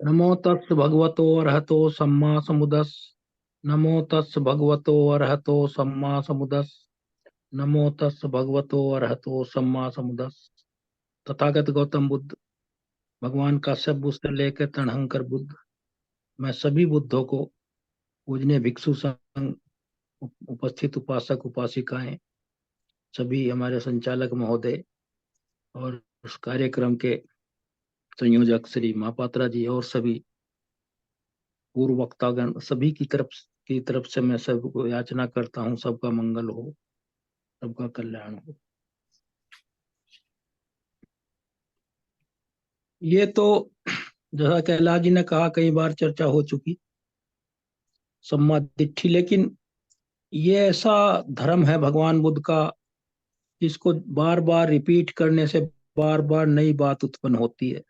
नमो तस् भगवतो अरहतो सम्मा समुदस्। नमो तस् भगवतो अरहतो सम्मा समुदस्। नमो तस् भगवतो अरहतो सम्मा समुदस्। तथागत गौतम बुद्ध, भगवान काश्यप बुद्ध से लेकर तणहंकर बुद्ध, मैं सभी बुद्धों को, पूजनीय भिक्षु संघ, उपस्थित उपासक उपासिकाएं, सभी हमारे संचालक महोदय और उस कार्यक्रम के संयोजक श्री महापात्रा जी और सभी पूर्व वक्तागण, सभी की तरफ से मैं सबको याचना करता हूँ, सबका मंगल हो, सबका कल्याण हो। ये तो जैसा कैलाश जी ने कहा, कई बार चर्चा हो चुकी सम्मा दिट्ठी, लेकिन ये ऐसा धर्म है भगवान बुद्ध का जिसको बार बार रिपीट करने से बार बार नई बात उत्पन्न होती है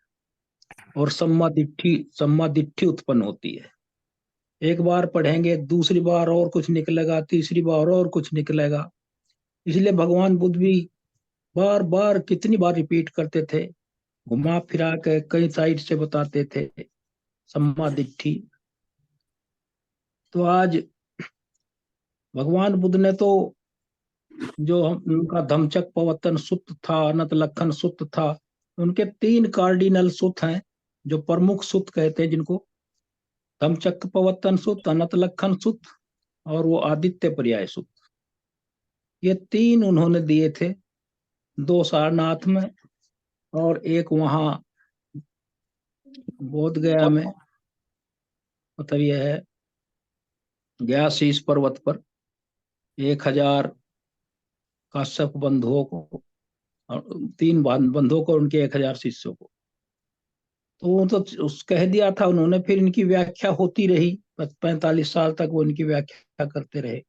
और सम्मा दिट्ठी उत्पन्न होती है। एक बार पढ़ेंगे, दूसरी बार और कुछ निकलेगा, तीसरी बार और कुछ निकलेगा। इसलिए भगवान बुद्ध भी बार बार कितनी बार रिपीट करते थे, घुमा फिरा के कई साइड से बताते थे सम्मा दिट्ठी। तो आज भगवान बुद्ध ने तो जो उनका धम्मचक्र प्रवर्तन सूत्र था, अनंत लक्षण सूत्र था, उनके 3 कार्डिनल सूत्र हैं जो प्रमुख सूत्र कहते हैं, जिनको धम्मचक्र प्रवर्तन सूत्र, अनंत लक्षण सूत्र और वो आदित्य पर्याय सूत्र। ये 3 उन्होंने दिए थे, 2 सारनाथ में और एक वहां बोध गया में, मतलब यह है गया शीश पर्वत पर 1000 काश्यप बंधुओं को और 3 बंधुओं को, उनके 1000 शिष्यों को। तो वो तो उस कह दिया था उन्होंने, फिर इनकी व्याख्या होती रही, 45 साल तक वो इनकी व्याख्या करते रहे।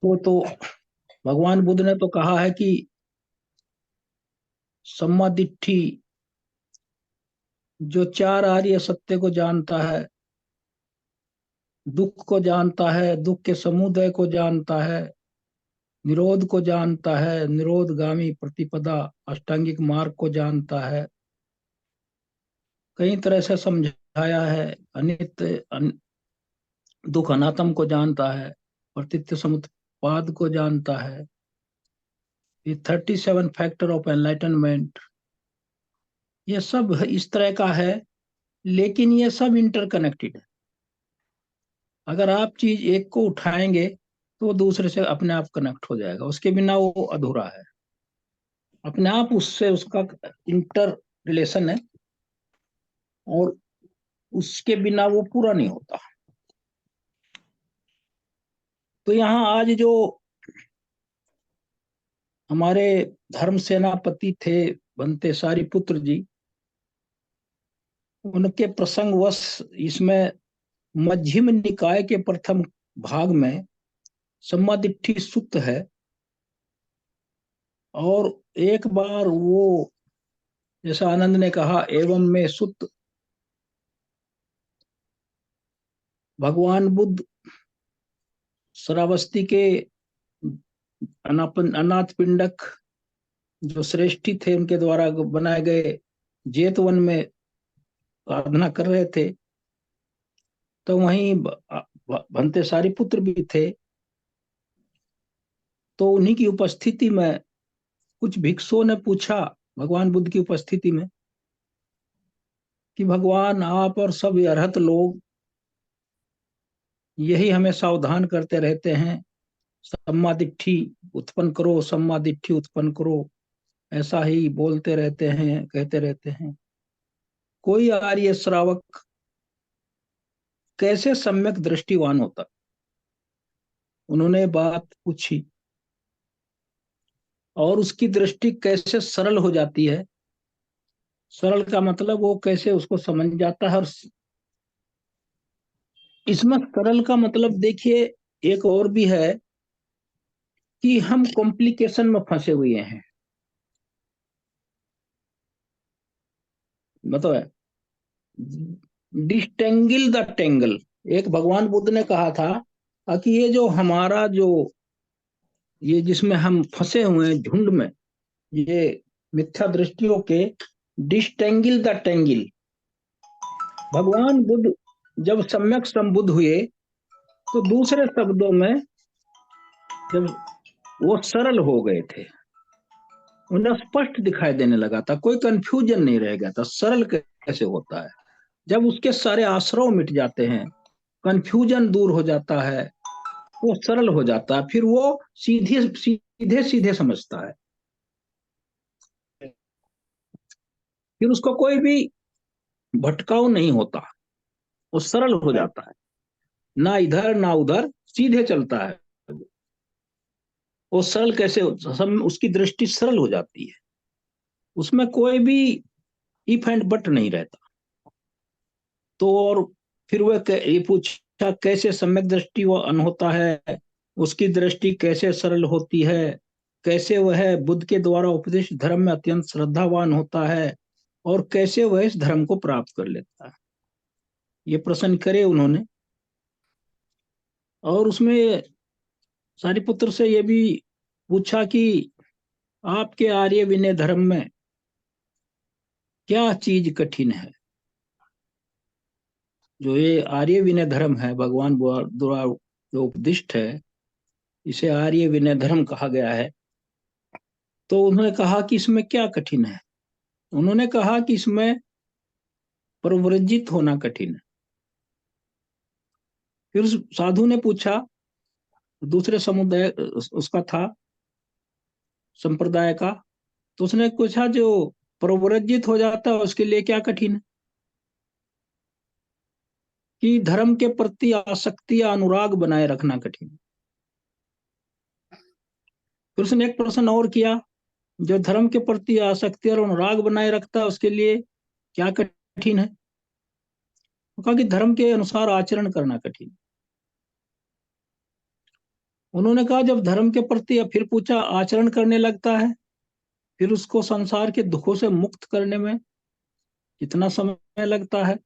तो भगवान बुद्ध ने तो कहा है कि सम्मा दिट्ठी जो 4 आर्य सत्य को जानता है, दुख को जानता है, दुख के समुदय को जानता है, निरोध को जानता है, निरोधगामी प्रतिपदा अष्टांगिक मार्ग को जानता है, कई तरह से समझाया है, दुख अनात्म को जानता है, प्रतित्व समुत्पाद को जानता है, ये 37 फैक्टर ऑफ एनलाइटनमेंट, ये सब इस तरह का है। लेकिन ये सब इंटरकनेक्टेड है। अगर आप चीज एक को उठाएंगे तो वो दूसरे से अपने आप कनेक्ट हो जाएगा, उसके बिना वो अधूरा है, अपने आप उससे उसका इंटर रिलेशन है और उसके बिना वो पूरा नहीं होता। तो यहाँ आज जो हमारे धर्म सेनापति थे बनते सारिपुत्र जी, उनके प्रसंगवश इसमें मध्यम निकाय के प्रथम भाग में सम्मादिट्ठी सूक्त है। और एक बार वो, जैसा आनंद ने कहा, एवं में सुत, भगवान बुद्ध श्रावस्ती के अनाथ पिंडक जो श्रेष्ठी थे उनके द्वारा बनाए गए जेतवन में साधना कर रहे थे, तो वहीं भंते सारिपुत्र भी थे। तो उन्हीं की उपस्थिति में कुछ भिक्षुओं ने पूछा भगवान बुद्ध की उपस्थिति में कि भगवान, आप और सब अरहत लोग यही हमें सावधान करते रहते हैं, सम्मा दिट्ठी उत्पन्न करो, सम्मा दिट्ठी उत्पन्न करो, ऐसा ही बोलते रहते हैं, कहते रहते हैं। कोई आर्य श्रावक कैसे सम्यक दृष्टिवान होता? उन्होंने बात पूछी और उसकी दृष्टि कैसे सरल हो जाती है। सरल का मतलब वो कैसे उसको समझ जाता है। और इसमें सरल का मतलब देखिए एक और भी है कि हम कॉम्प्लिकेशन में फंसे हुए हैं, मतलब डिस्टेंगल द टेंगल। एक भगवान बुद्ध ने कहा था कि ये जो हमारा जो ये जिसमें हम फंसे हुए हैं झुंड में, ये मिथ्या दृष्टियों के, डिस्टेंगल द टेंगल, भगवान बुद्ध जब सम्यक संबुद्ध हुए तो दूसरे शब्दों में जब वो सरल हो गए थे, उन्हें स्पष्ट दिखाई देने लगा था, कोई कंफ्यूजन नहीं रह गया था। सरल कैसे होता है? जब उसके सारे आश्रव मिट जाते हैं, कंफ्यूजन दूर हो जाता है, वो सरल हो जाता है, फिर वो सीधे सीधे सीधे समझता है, फिर उसको कोई भी भटकाव नहीं होता, वो सरल हो जाता है, ना इधर ना उधर, सीधे चलता है। वो सरल कैसे, उसकी दृष्टि सरल हो जाती है, उसमें कोई भी इफ एंड बट नहीं रहता। तो और फिर वह ये पूछा कैसे सम्यक दृष्टि वो अन होता है, उसकी दृष्टि कैसे सरल होती है, कैसे वह बुद्ध के द्वारा उपदेश धर्म में अत्यंत श्रद्धावान होता है, और कैसे वह इस धर्म को प्राप्त कर लेता है, ये प्रश्न करे उन्होंने। और उसमें सारिपुत्र से ये भी पूछा कि आपके आर्य विनय धर्म में क्या चीज कठिन है? जो ये आर्य विनय धर्म है, भगवान द्वारा जो उपदिष्ट है, इसे आर्य विनय धर्म कहा गया है। तो उन्होंने कहा कि इसमें क्या कठिन है? उन्होंने कहा कि इसमें प्रव्रजित होना कठिन है। फिर उस साधु ने पूछा, दूसरे समुदाय उसका था, संप्रदाय का, तो उसने पूछा जो प्रव्रजित हो जाता है उसके लिए क्या कठिन है? कि धर्म के प्रति आसक्ति या अनुराग बनाए रखना कठिन है। फिर उसने एक प्रश्न और किया, जो धर्म के प्रति आसक्ति और अनुराग बनाए रखता है उसके लिए क्या कठिन है? तो कहा कि धर्म के अनुसार आचरण करना कठिन। उन्होंने कहा जब धर्म के प्रति, फिर पूछा आचरण करने लगता है, फिर उसको संसार के दुखों से मुक्त करने में कितना समय लगता है?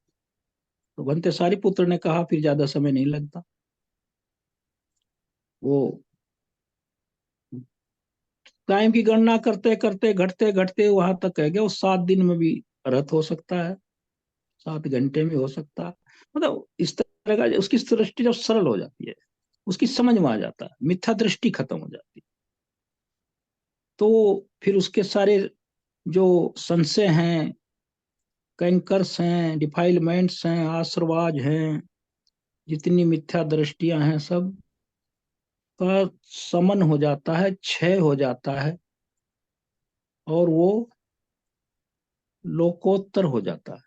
तो बनते सारिपुत्र ने कहा फिर ज्यादा समय नहीं लगता, वो टाइम की गणना करते करते घटते घटते वहां तक कह गया, वो 7 दिन में भी रथ हो सकता है, 7 घंटे में हो सकता है। मतलब इस तरह का उसकी दृष्टि जब सरल हो जाती है, उसकी समझ में आ जाता है, मिथ्या दृष्टि खत्म हो जाती है। तो फिर उसके सारे जो संशय हैं, कैंकर्स हैं, डिफाइलमेंट्स हैं, आश्रवाज हैं, जितनी मिथ्या दृष्टियां हैं, सब का समन हो जाता है, क्षय हो जाता है, और वो लोकोत्तर हो जाता है।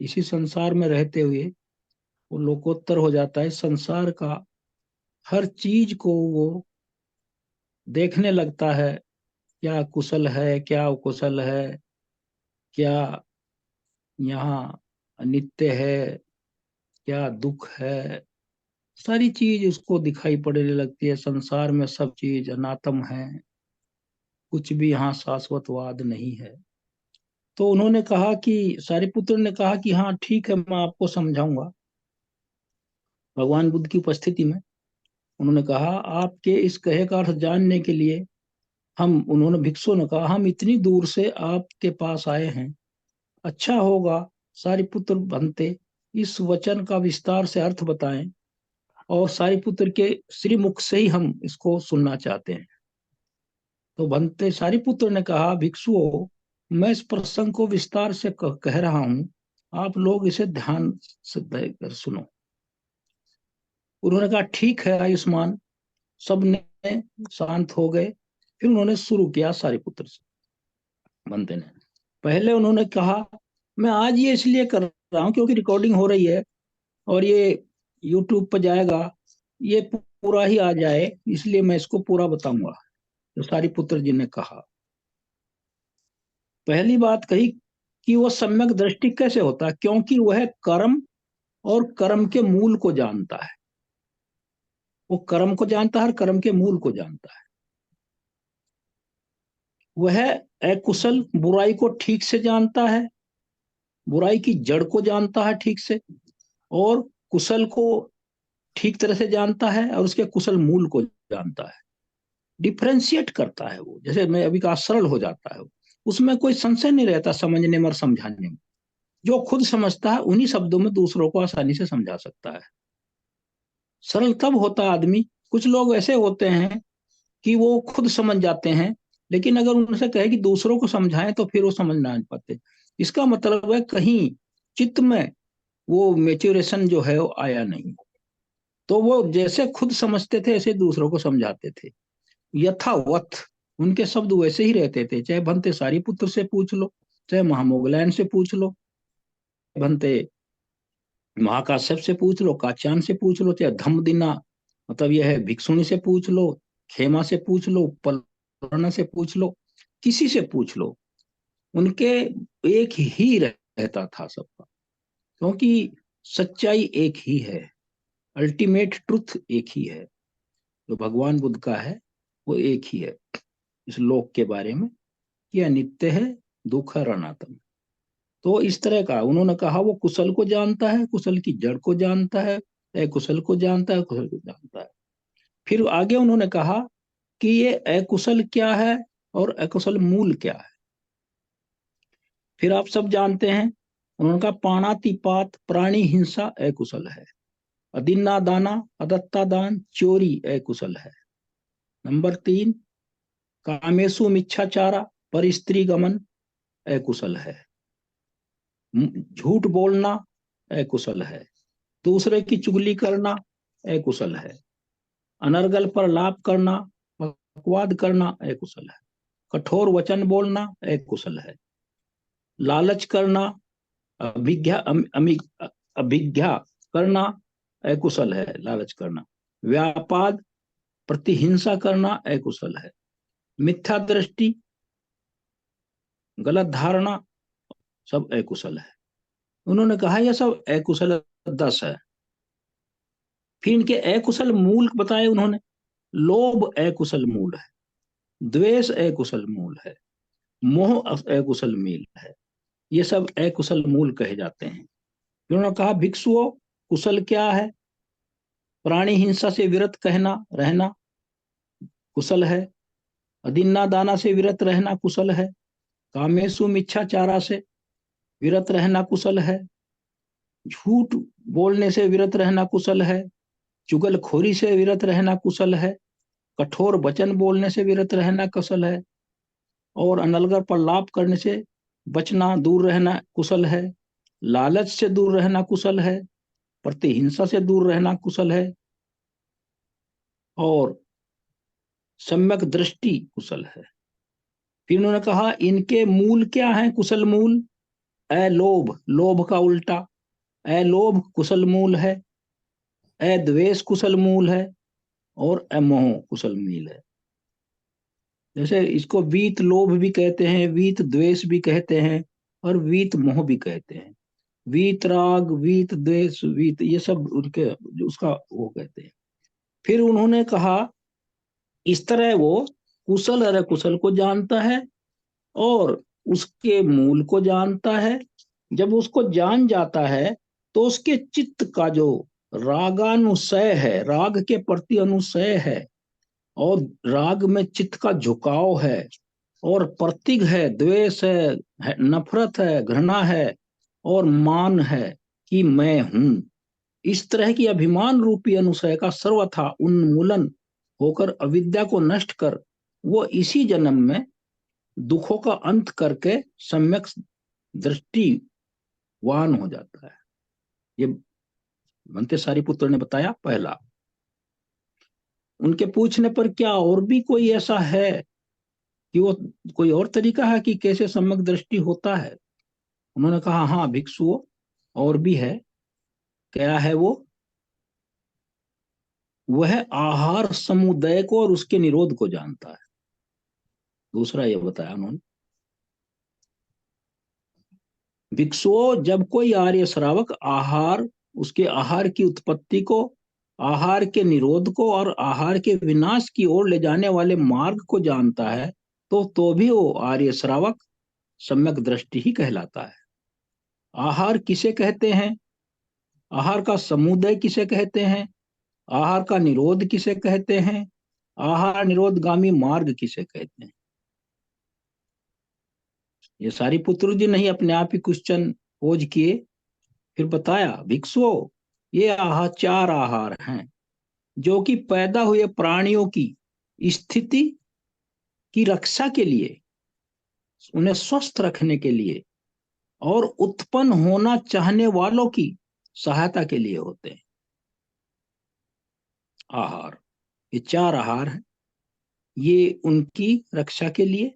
इसी संसार में रहते हुए वो लोकोत्तर हो जाता है, संसार का हर चीज को वो देखने लगता है, क्या कुशल है क्या अकुशल है, क्या यहाँ नित्य है, क्या दुख है, सारी चीज उसको दिखाई पड़ने लगती है। संसार में सब चीज अनात्म है, कुछ भी यहाँ शाश्वतवाद नहीं है। तो उन्होंने कहा कि, सारिपुत्र ने कहा कि हाँ ठीक है, मैं आपको समझाऊंगा। भगवान बुद्ध की उपस्थिति में उन्होंने कहा आपके इस कहे का अर्थ जानने के लिए हम, उन्होंने भिक्षु ने कहा, हम इतनी दूर से आपके पास आए हैं, अच्छा होगा सारिपुत्र बनते इस वचन का विस्तार से अर्थ बताएं, और सारिपुत्र के श्रीमुख से ही हम इसको सुनना चाहते हैं। तो बनते सारिपुत्र ने कहा भिक्षुओं, मैं इस प्रसंग को विस्तार से कह रहा हूं, आप लोग इसे ध्यान से देकर सुनो। उन्होंने कहा ठीक है आयुष्मान। सब ने शांत हो गए। फिर उन्होंने शुरू किया सारिपुत्र से, बनते ने। पहले उन्होंने कहा मैं आज ये इसलिए कर रहा हूँ क्योंकि रिकॉर्डिंग हो रही है और ये यूट्यूब पर जाएगा, ये पूरा ही आ जाए, इसलिए मैं इसको पूरा बताऊंगा। तो सारिपुत्र जी ने कहा, पहली बात कही कि वह सम्यक दृष्टि कैसे होता है, क्योंकि वह कर्म और कर्म के मूल को जानता है। वो कर्म को जानता है और कर्म के मूल को जानता है। वह अकुशल बुराई को ठीक से जानता है, बुराई की जड़ को जानता है ठीक से, और कुशल को ठीक तरह से जानता है और उसके कुशल मूल को जानता है। डिफ्रेंशिएट करता है वो, जैसे मैं अभी कहा सरल हो जाता है वो, उसमें कोई संशय नहीं रहता समझने में और समझाने में। जो खुद समझता है उन्हीं शब्दों में दूसरों को आसानी से समझा सकता है। सरल तब होता आदमी, कुछ लोग ऐसे होते हैं कि वो खुद समझ जाते हैं, लेकिन अगर उनसे कहे कि दूसरों को समझाएं तो फिर वो समझ ना पाते। इसका मतलब है कहीं चित्त में वो मेच्योरेशन जो है वो आया नहीं। तो वो जैसे खुद समझते थे ऐसे दूसरों को समझाते थे, यथावत उनके शब्द वैसे ही रहते थे। चाहे भंते सारिपुत्र से पूछ लो, चाहे महामोगलायन से पूछ लो, भंते महाकाश्यप से पूछ लो, काचान से पूछ लो, चाहे धम्मदिना मतलब यह है भिक्षुणी से पूछ लो, खेमा से पूछ लो, पलवना से पूछ लो, किसी से पूछ लो, उनके एक ही रहता था सबका। क्योंकि सच्चाई एक ही है, अल्टीमेट ट्रुथ एक ही है, जो भगवान बुद्ध का है वो एक ही है इस लोक के बारे में, कि अनित्य है, दुख है, अनात्म। तो इस तरह का उन्होंने कहा, वो कुशल को जानता है, कुशल की जड़ को जानता है, अकुशल को जानता है, कुशल को जानता है। फिर आगे उन्होंने कहा कि ये अकुशल क्या है और अकुशल मूल क्या है। फिर आप सब जानते हैं, उन्होंने कहा पाणातिपात प्राणी हिंसा अकुशल है, अदिन्ना दाना अदत्ता दान चोरी अकुशल है। नंबर 3, कामेशु मिच्छाचारा पर स्त्री गमन अकुशल है, झूठ बोलना अकुशल है, दूसरे की चुगली करना अकुशल है, अनर्गल पर लाभ करना, बकवाद करना अकुशल है, कठोर वचन बोलना अकुशल है, लालच करना, अभिज्ञा अभिज्ञा करना अकुशल है, लालच करना, व्यापाद प्रतिहिंसा करना अकुशल है, मिथ्या दृष्टि, गलत धारणा सब अकुशल है। उन्होंने कहा यह सब अकुशल 10 है। फिर इनके अकुशल मूल बताए उन्होंने, लोभ अकुशल मूल है, द्वेष अकुशल मूल है, मोह अकुशल मूल है, ये सब अकुशल मूल कहे जाते हैं। उन्होंने कहा भिक्षुओं, कुशल क्या है? प्राणी हिंसा से विरत कहना रहना कुशल है, अदिन्ना दाना से विरत रहना कुशल है, कामेशु मिच्छाचारा से विरत रहना कुशल है, झूठ बोलने से विरत रहना कुशल है, चुगलखोरी से विरत रहना कुशल है, कठोर वचन बोलने से विरत रहना कुशल है, और अनलगर पर लाभ करने से बचना दूर रहना कुशल है, लालच से दूर रहना कुशल है, प्रतिहिंसा से दूर रहना कुशल है, और सम्यक दृष्टि कुशल है। फिर उन्होंने कहा इनके मूल क्या है, कुशल मूल? अलोभ, लोभ का उल्टा, अलोभ कुशल मूल है, अद्वेष कुशल मूल है, और अमोह कुशल मूल है। जैसे इसको वीत लोभ भी कहते हैं, वीत द्वेष भी कहते हैं, और वीत मोह भी कहते हैं। वीत राग, वीत द्वेष, वीत, ये सब उनके उसका वो कहते हैं। फिर उन्होंने कहा इस तरह वो कुशल और अकुशल को जानता है और उसके मूल को जानता है। जब उसको जान जाता है तो उसके चित्त का जो रागानुसय है, राग के प्रति अनुसय है, और राग में चित्त का झुकाव है, और प्रतिग है, द्वेष है, नफरत है, घृणा है, और मान है कि मैं हूं, इस तरह की अभिमान रूपी अनुसय का सर्वथा उन्मूलन होकर अविद्या को नष्ट कर वो इसी जन्म में दुखों का अंत करके सम्यक दृष्टिवान हो जाता है। ये भंते सारिपुत्र ने बताया पहला। उनके पूछने पर क्या और भी कोई ऐसा है कि वो कोई और तरीका है कि कैसे सम्यक दृष्टि होता है? उन्होंने कहा हाँ भिक्षुओं, और भी है। क्या है वो? वह आहार समुदय को और उसके निरोध को जानता है। दूसरा ये बताया उन्होंने, भिक्षुओं, जब कोई आर्य श्रावक आहार, उसके आहार की उत्पत्ति को, आहार के निरोध को और आहार के विनाश की ओर ले जाने वाले मार्ग को जानता है, तो भी वो आर्य श्रावक सम्यक दृष्टि ही कहलाता है। आहार किसे कहते हैं? आहार का समुदय किसे कहते हैं? आहार का निरोध किसे कहते हैं? आहार निरोधगामी मार्ग किसे कहते हैं? ये सारी पुत्र जी नहीं अपने आप ही क्वेश्चन खोज किए, फिर बताया भिक्षुओं, ये चार आहार हैं जो कि पैदा हुए प्राणियों की स्थिति की रक्षा के लिए, उन्हें स्वस्थ रखने के लिए और उत्पन्न होना चाहने वालों की सहायता के लिए होते हैं। आहार, ये चार आहार हैं, ये उनकी रक्षा के लिए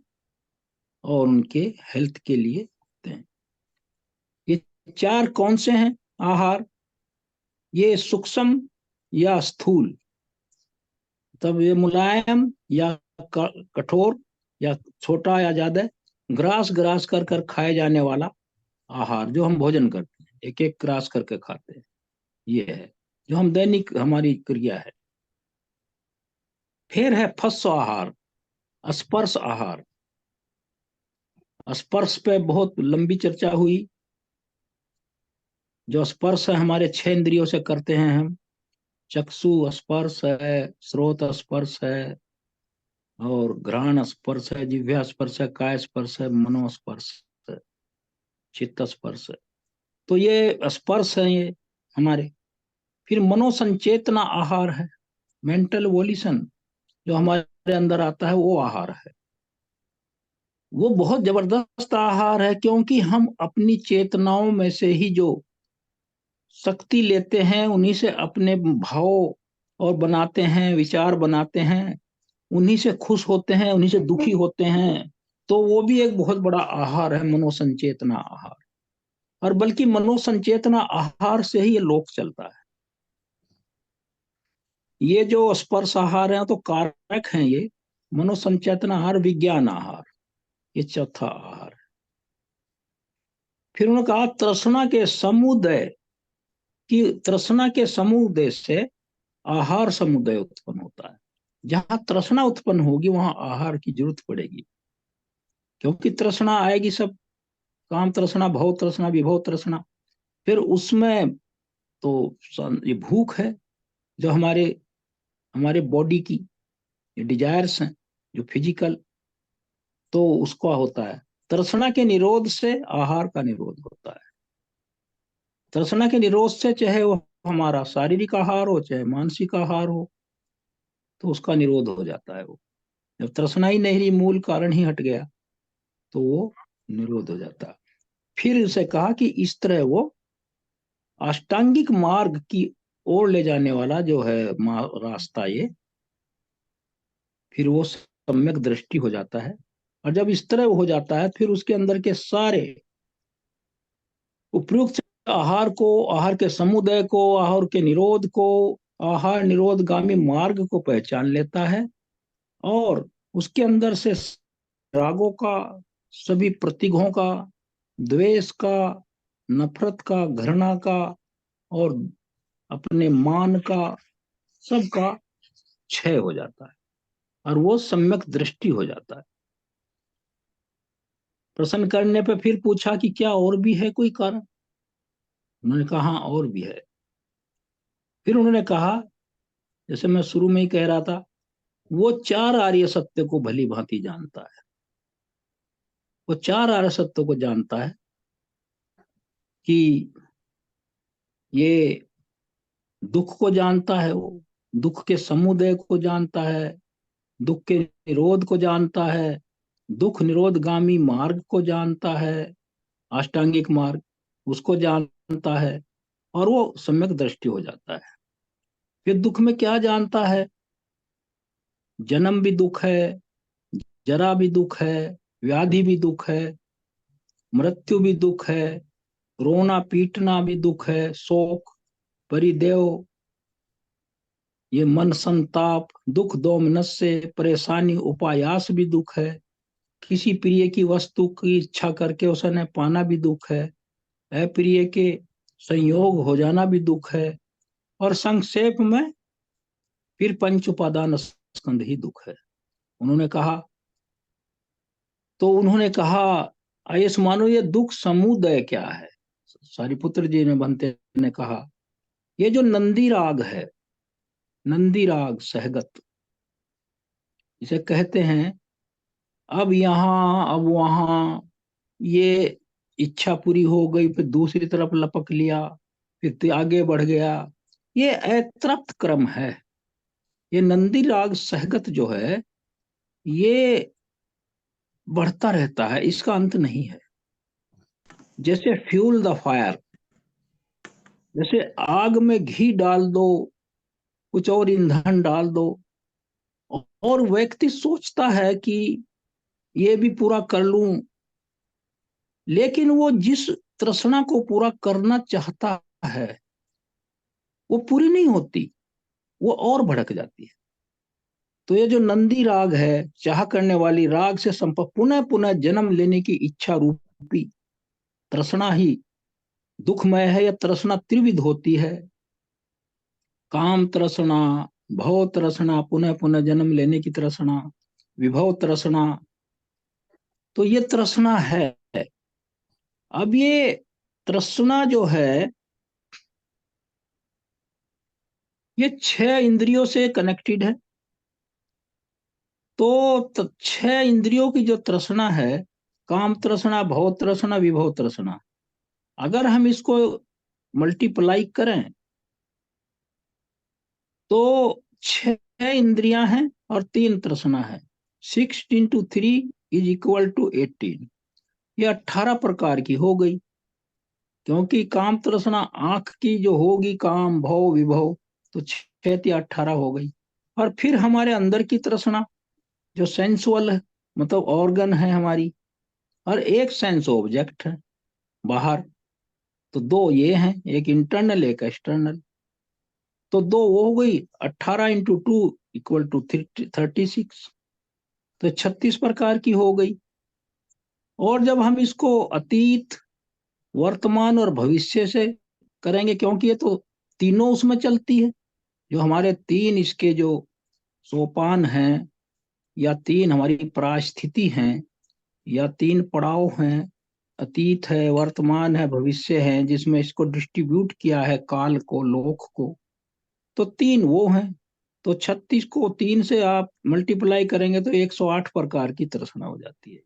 और उनके हेल्थ के लिए होते हैं। ये चार कौन से हैं आहार? ये सूक्ष्म या स्थूल, तब ये मुलायम या कठोर या छोटा या ज्यादा, ग्रास ग्रास कर खाए जाने वाला आहार जो हम भोजन करते हैं, एक एक ग्रास करके खाते हैं, ये है जो हम दैनिक हमारी क्रिया है। फिर है फस्व आहार, स्पर्श आहार। स्पर्श पे बहुत लंबी चर्चा हुई। जो स्पर्श है हमारे 6 इंद्रियों से करते हैं हम। चक्षु स्पर्श है, श्रोत स्पर्श है, और घ्राण स्पर्श है, जिह्वा स्पर्श है, काय स्पर्श है, मनोस्पर्श है, चित्त स्पर्श है। तो ये स्पर्श है ये हमारे। फिर मनोसंचेतना आहार है, मेंटल वोल्यूशन जो हमारे अंदर आता है वो आहार है। वो बहुत जबरदस्त आहार है, क्योंकि हम अपनी चेतनाओं में से ही जो शक्ति लेते हैं, उन्हीं से अपने भाव और बनाते हैं, विचार बनाते हैं, उन्हीं से खुश होते हैं, उन्हीं से दुखी होते हैं। तो वो भी एक बहुत बड़ा आहार है, मनोसंचेतना आहार। और बल्कि मनोसंचेतना आहार से ही ये लोक चलता है। ये जो स्पर्श आहार है तो कारक हैं ये। मनोसंचेतना आहार, विज्ञान आहार, ये चौथा आहार है। फिर उन्होंने कहा तृष्णा के समुदय की, तृष्णा के समुदय से आहार समुदय उत्पन्न होता है। जहां तृष्णा उत्पन्न होगी वहां आहार की जरूरत पड़ेगी, क्योंकि तृष्णा आएगी सब, काम तृष्णा, भव तृष्णा, विभव तृष्णा। फिर उसमें तो ये भूख है जो हमारे हमारे बॉडी की डिजायर्स हैं, जो फिजिकल, तो उसका होता है। तृष्णा के निरोध से आहार का निरोध होता है। तृष्णा के निरोध से, चाहे वो हमारा शारीरिक आहार हो चाहे मानसिक आहार हो, तो उसका निरोध हो जाता है। वो जब तृष्णा ही नहीं रही, मूल कारण ही हट गया, तो वो निरोध हो जाता है। फिर उसे कहा कि इस तरह वो अष्टांगिक मार्ग की ओर ले जाने वाला जो है रास्ता, ये फिर वो सम्यक दृष्टि हो जाता है। और जब इस तरह हो जाता है, फिर उसके अंदर के सारे उपयुक्त आहार को, आहार के समुदाय को, आहार के निरोध को, आहार निरोधगामी मार्ग को पहचान लेता है। और उसके अंदर से रागों का, सभी प्रतीकों का, द्वेष का, नफरत का, घृणा का, और अपने मान का, सबका क्षय हो जाता है और वो सम्यक दृष्टि हो जाता है। प्रश्न करने पे फिर पूछा कि क्या और भी है कोई कारण? उन्होंने कहा हाँ और भी है। फिर उन्होंने कहा, जैसे मैं शुरू में ही कह रहा था, वो चार आर्य सत्य को भली भांति जानता है। वो चार आर्य सत्य को जानता है कि ये दुख को जानता है, वो दुख के समुदय को जानता है, दुख के निरोध को जानता है, दुख निरोधगामी मार्ग को जानता है, अष्टांगिक मार्ग उसको जानता है, और वो सम्यक दृष्टि हो जाता है। फिर दुख में क्या जानता है? जन्म भी दुख है, जरा भी दुख है, व्याधि भी दुख है, मृत्यु भी दुख है, रोना पीटना भी दुख है, शोक परिदेव, ये मन संताप, दुख दोमनस्य, परेशानी उपायास भी दुख है, किसी प्रिय की वस्तु की इच्छा करके उसे न पाना भी दुख है, अप्रिय के संयोग हो जाना भी दुख है, और संक्षेप में फिर पंच उपादान स्कंध ही दुख है। उन्होंने कहा, तो उन्होंने कहा आयुष मानो ये दुख समुदय क्या है? सारिपुत्र जी ने बनते ने कहा, ये जो नंदी राग है, नंदी राग सहगत इसे कहते हैं, अब यहाँ अब वहाँ, ये इच्छा पूरी हो गई, फिर दूसरी तरफ लपक लिया, फिर आगे बढ़ गया। ये अतृप्त क्रम है। ये नंदी राग सहगत जो है, ये बढ़ता रहता है, इसका अंत नहीं है। जैसे फ्यूल द फायर, जैसे आग में घी डाल दो, कुछ और ईंधन डाल दो, और व्यक्ति सोचता है कि ये भी पूरा कर लूं, लेकिन वो जिस तृष्णा को पूरा करना चाहता है वो पूरी नहीं होती, वो और भड़क जाती है। तो ये जो नंदी राग है, चाह करने वाली राग से संपर्क, पुनः पुनः जन्म लेने की इच्छा रूपी तृष्णा ही दुखमय है। यह तृष्णा त्रिविध होती है, काम तृष्णा, भव तृष्णा, पुनः पुनः जन्म लेने की तृष्णा, विभव तृष्णा। तो ये तृष्णा है। अब ये तृष्णा जो है, ये छह इंद्रियों से कनेक्टेड है। तो छह इंद्रियों की जो तृष्णा है, काम तृष्णा, भव तृष्णा, विभव तृष्णा, अगर हम इसको मल्टीप्लाई करें तो छह इंद्रियां हैं और तीन तृष्णा है। 6 × 3 = 18। ये 18 प्रकार की हो गई, क्योंकि काम तृष्णा आंख की जो होगी, काम भव विभव, तो 6 × 18 हो गई। और फिर हमारे अंदर की तृष्णा जो सेंसुअल है, मतलब ऑर्गन है हमारी, और एक सेंस ऑब्जेक्ट है बाहर। तो दो ये हैं, एक इंटरनल एक एक्सटर्नल। तो दो वो हो गई, 18 × 2 = 36। तो 36 प्रकार की हो गई। और जब हम इसको अतीत, वर्तमान और भविष्य से करेंगे, क्योंकि ये तो तीनों उसमें चलती है, जो हमारे तीन इसके जो सोपान हैं, या तीन हमारी परास्थिति हैं, या तीन पड़ाव हैं, अतीत है, वर्तमान है, भविष्य है, जिसमें इसको डिस्ट्रीब्यूट किया है काल को, लोक को। तो तीन वो हैं। तो 36 को तीन से आप मल्टीप्लाई करेंगे तो 108 प्रकार की तृष्णा हो जाती है।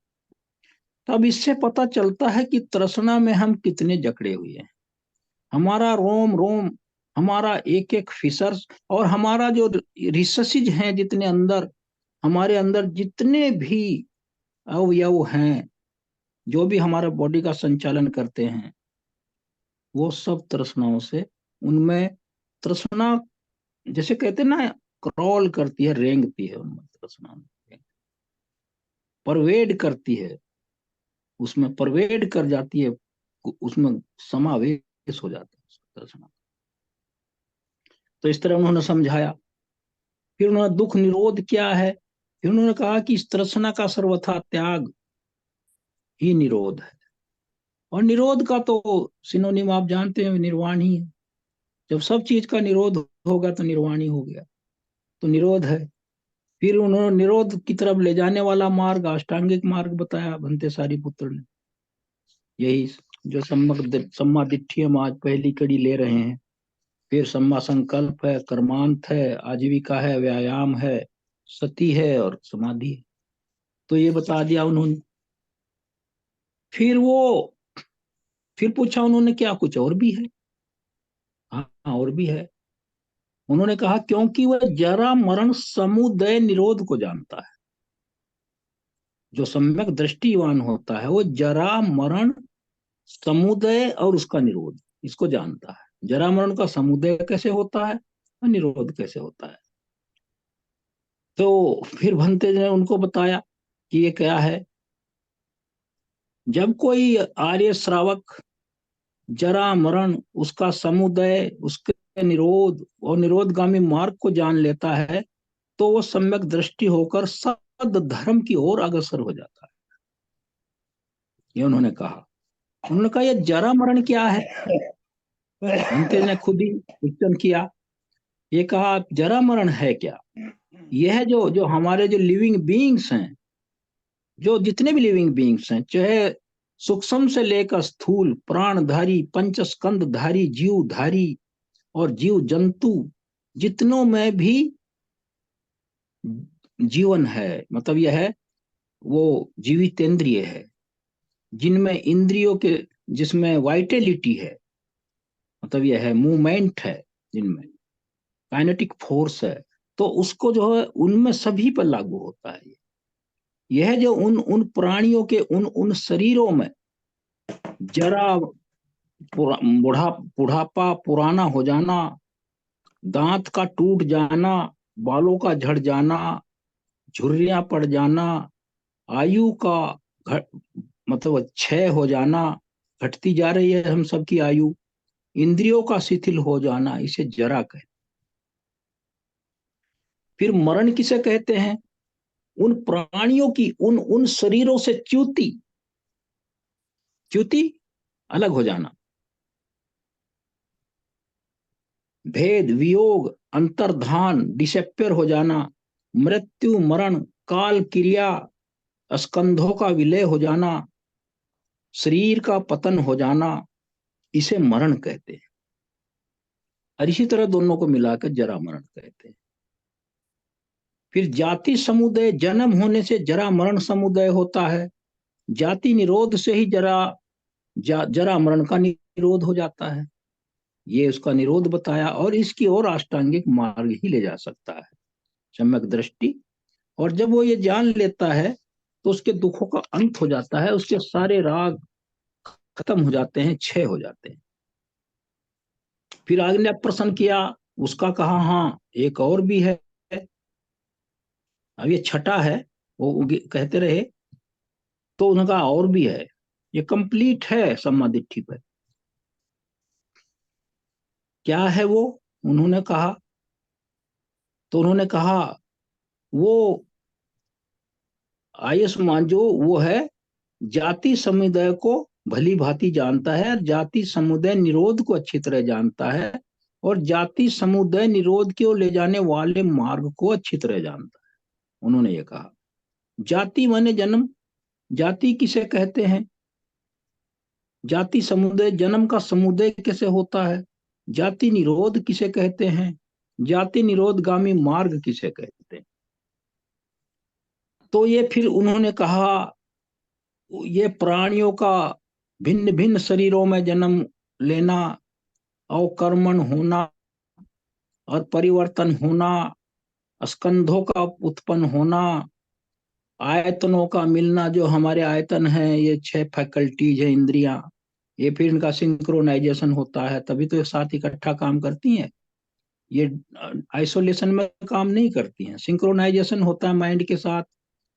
तब इससे पता चलता है कि तृष्णा में हम कितने जकड़े हुए हैं। हमारा रोम रोम, हमारा एक एक फिसर्स, और हमारा जो रिससिज हैं, जितने अंदर, हमारे अंदर जितने भी अवयव हैं, जो भी हमारे बॉडी का संचालन करते हैं, वो सब तृष्णाओं से, उनमें तृष्णा, जैसे कहते हैं ना, क्रॉल करती है, रेंगती है उनमें तृष्णा, परवेड करती है, उसमें परवेड कर जाती है, उसमें समावेश हो जाता है तृष्णा। तो इस तरह उन्होंने समझाया। फिर उन्होंने दुख निरोध क्या है, फिर उन्होंने कहा कि इस तृष्णा का सर्वथा त्याग ही निरोध है। और निरोध का तो सिनोनिम आप जानते हैं, निर्वाण ही है। जब सब चीज का निरोध होगा तो निर्वाण ही हो गया, तो निरोध है। फिर उन्होंने निरोध की तरफ ले जाने वाला मार्ग, अष्टांगिक मार्ग बताया भंते सारिपुत्र ने। यही जो सम्मा दिट्ठी हम आज पहली कड़ी ले रहे हैं। फिर सम्मा संकल्प है, कर्मांत है, आजीविका है, व्यायाम है, सती है और समाधि है। तो ये बता दिया उन्होंने। फिर वो, फिर पूछा उन्होंने, क्या कुछ और भी है? हाँ हाँ, और भी है। उन्होंने कहा क्योंकि वह जरा मरण समुदय निरोध को जानता है। जो सम्यक दृष्टिवान होता है वो जरा मरण समुदय और उसका निरोध, इसको जानता है। जरा मरण का समुदय कैसे होता है और निरोध कैसे होता है। तो फिर भंते ने उनको बताया कि ये क्या है। जब कोई आर्य श्रावक जरा मरण, उसका समुदय, उसके निरोध और निरोधगामी मार्ग को जान लेता है, तो वो सम्यक दृष्टि होकर सद धर्म की ओर अग्रसर हो जाता है। ये उन्होंने कहा। उन्होंने कहा ये जरा मरण क्या है। अंते ने खुद ही क्वेश्चन किया। ये कहा जरा मरण है क्या। यह जो जो हमारे जो लिविंग बीइंग्स हैं, जो जितने भी लिविंग बीइंग्स हैं, चाहे सूक्ष्म से लेकर स्थूल, प्राणधारी, पंचस्कंधधारी, जीवधारी और जीव जंतु, जितनों में भी जीवन है, मतलब यह है वो जीवितेंद्रिय है। जिनमें इंद्रियों के, जिसमें वाइटेलिटी है, मतलब यह है मूवमेंट है, जिनमें काइनेटिक फोर्स है, तो उसको जो है उनमें सभी पर लागू होता है। यह जो उन उन प्राणियों के उन उन शरीरों में जरा, बुढ़ापा, पुराना हो जाना, दांत का टूट जाना, बालों का झड़ जाना, झुर्रियां पड़ जाना, आयु का घट मतलब क्षय हो जाना, घटती जा रही है हम सबकी आयु, इंद्रियों का शिथिल हो जाना, इसे जरा कहते। फिर मरण किसे कहते हैं? उन प्राणियों की उन उन शरीरों से च्युति, च्युति अलग हो जाना, भेद, वियोग, अंतर्धान, डिसेप्यर हो जाना, मृत्यु, मरण, काल क्रिया, स्कंधों का विलय हो जाना, शरीर का पतन हो जाना, इसे मरण कहते हैं। और इसी तरह दोनों को मिलाकर जरा मरण कहते हैं। फिर जाति समुदय, जन्म होने से जरा मरण समुदय होता है। जाति निरोध से ही जरा मरण का निरोध हो जाता है। ये उसका निरोध बताया, और इसकी ओर अष्टांगिक मार्ग ही ले जा सकता है, सम्यक दृष्टि। और जब वो ये जान लेता है तो उसके दुखों का अंत हो जाता है, उसके सारे राग खत्म हो जाते हैं, क्षय हो जाते हैं। फिर आगे ने प्रश्न किया, उसका कहा हाँ एक और भी है। अब ये छठा है, वो कहते रहे, तो उनका और भी है, ये कंप्लीट है सम्मादिट्ठी पर। क्या है वो? उन्होंने कहा, तो उन्होंने कहा वो आयुष्मान जो वो है, जाति समुदाय को भली भांति जानता है, जाति समुदाय निरोध को अच्छी तरह जानता है, और जाति समुदाय निरोध की ओर ले जाने वाले मार्ग को अच्छी तरह जानता है। उन्होंने ये कहा, जाति माने जन्म। जाति किसे कहते हैं? जाति समुदाय, जन्म का समुदाय कैसे होता है? जाति निरोध किसे कहते हैं? जाति निरोधगामी मार्ग किसे कहते हैं? तो ये फिर उन्होंने कहा, ये प्राणियों का भिन्न भिन्न शरीरों में जन्म लेना, अवकर्मण होना और परिवर्तन होना, स्कंधों का उत्पन्न होना, आयतनों का मिलना, जो हमारे आयतन है, ये 6 फैकल्टीज है, इंद्रियां, ये फिर इनका सिंक्रोनाइजेशन होता है, तभी तो एक साथ इकट्ठा काम करती हैं। ये आइसोलेशन में काम नहीं करती हैं, सिंक्रोनाइजेशन होता है माइंड के साथ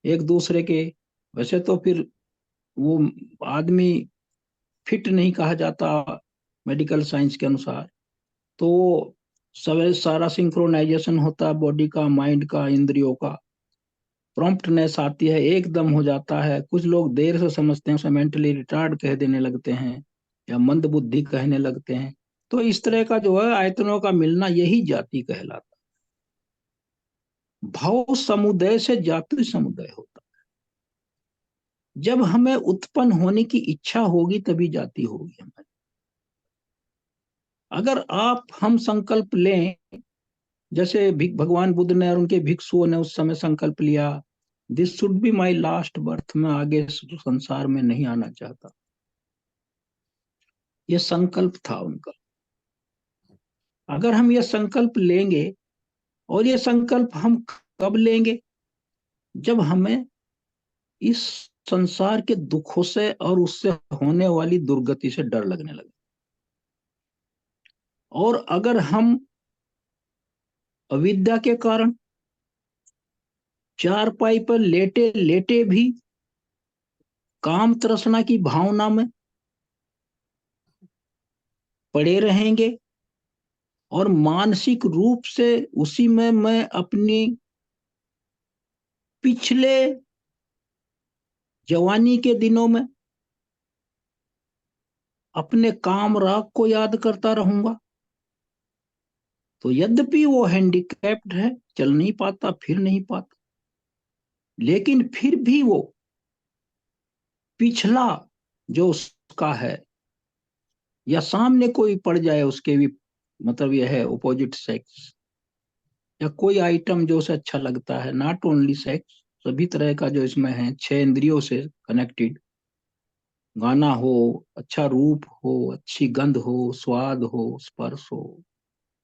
एक दूसरे के। वैसे तो फिर वो आदमी फिट नहीं कहा जाता मेडिकल साइंस के अनुसार, तो सब सारा सिंक्रोनाइजेशन होता है बॉडी का, माइंड का, इंद्रियों का, प्रॉम्प्टनेस आती है, एकदम हो जाता है। कुछ लोग देर से समझते हैं, उसे मेंटली रिटार्ड कह देने लगते हैं या मंद बुद्धि कहने लगते हैं। तो इस तरह का जो है आयतनों का मिलना, यही जाति कहलाता है। भाव समुदय से जाति समुदय होता है। जब हमें उत्पन्न होने की इच्छा होगी तभी जाति होगी हमारी। अगर आप हम संकल्प लें, जैसे भगवान बुद्ध ने और उनके भिक्षुओं ने उस समय संकल्प लिया, this should be my last birth, मैं आगे संसार में नहीं आना चाहता। ये संकल्प था उनका। अगर हम ये संकल्प लेंगे, और ये संकल्प हम कब लेंगे? जब हमें इस संसार के दुखों से और उससे होने वाली दुर्गति से डर लगने लगे। और अगर हम अविद्या के कारण चारपाई पर लेटे लेटे भी काम तृष्णा की भावना में पड़े रहेंगे, और मानसिक रूप से उसी में मैं अपनी पिछले जवानी के दिनों में अपने काम राग को याद करता रहूंगा, तो यद्यपि वो हैंडीकैप्ड है, चल नहीं पाता, फिर नहीं पाता, लेकिन फिर भी वो पिछला जो उसका है, या सामने कोई पड़ जाए उसके भी, मतलब यह है अपोजिट सेक्स, या कोई आइटम जो उसे अच्छा लगता है, नॉट ओनली सेक्स, सभी तरह का जो इसमें है 6 इंद्रियों से कनेक्टेड, गाना हो, अच्छा रूप हो, अच्छी गंध हो, स्वाद हो, स्पर्श हो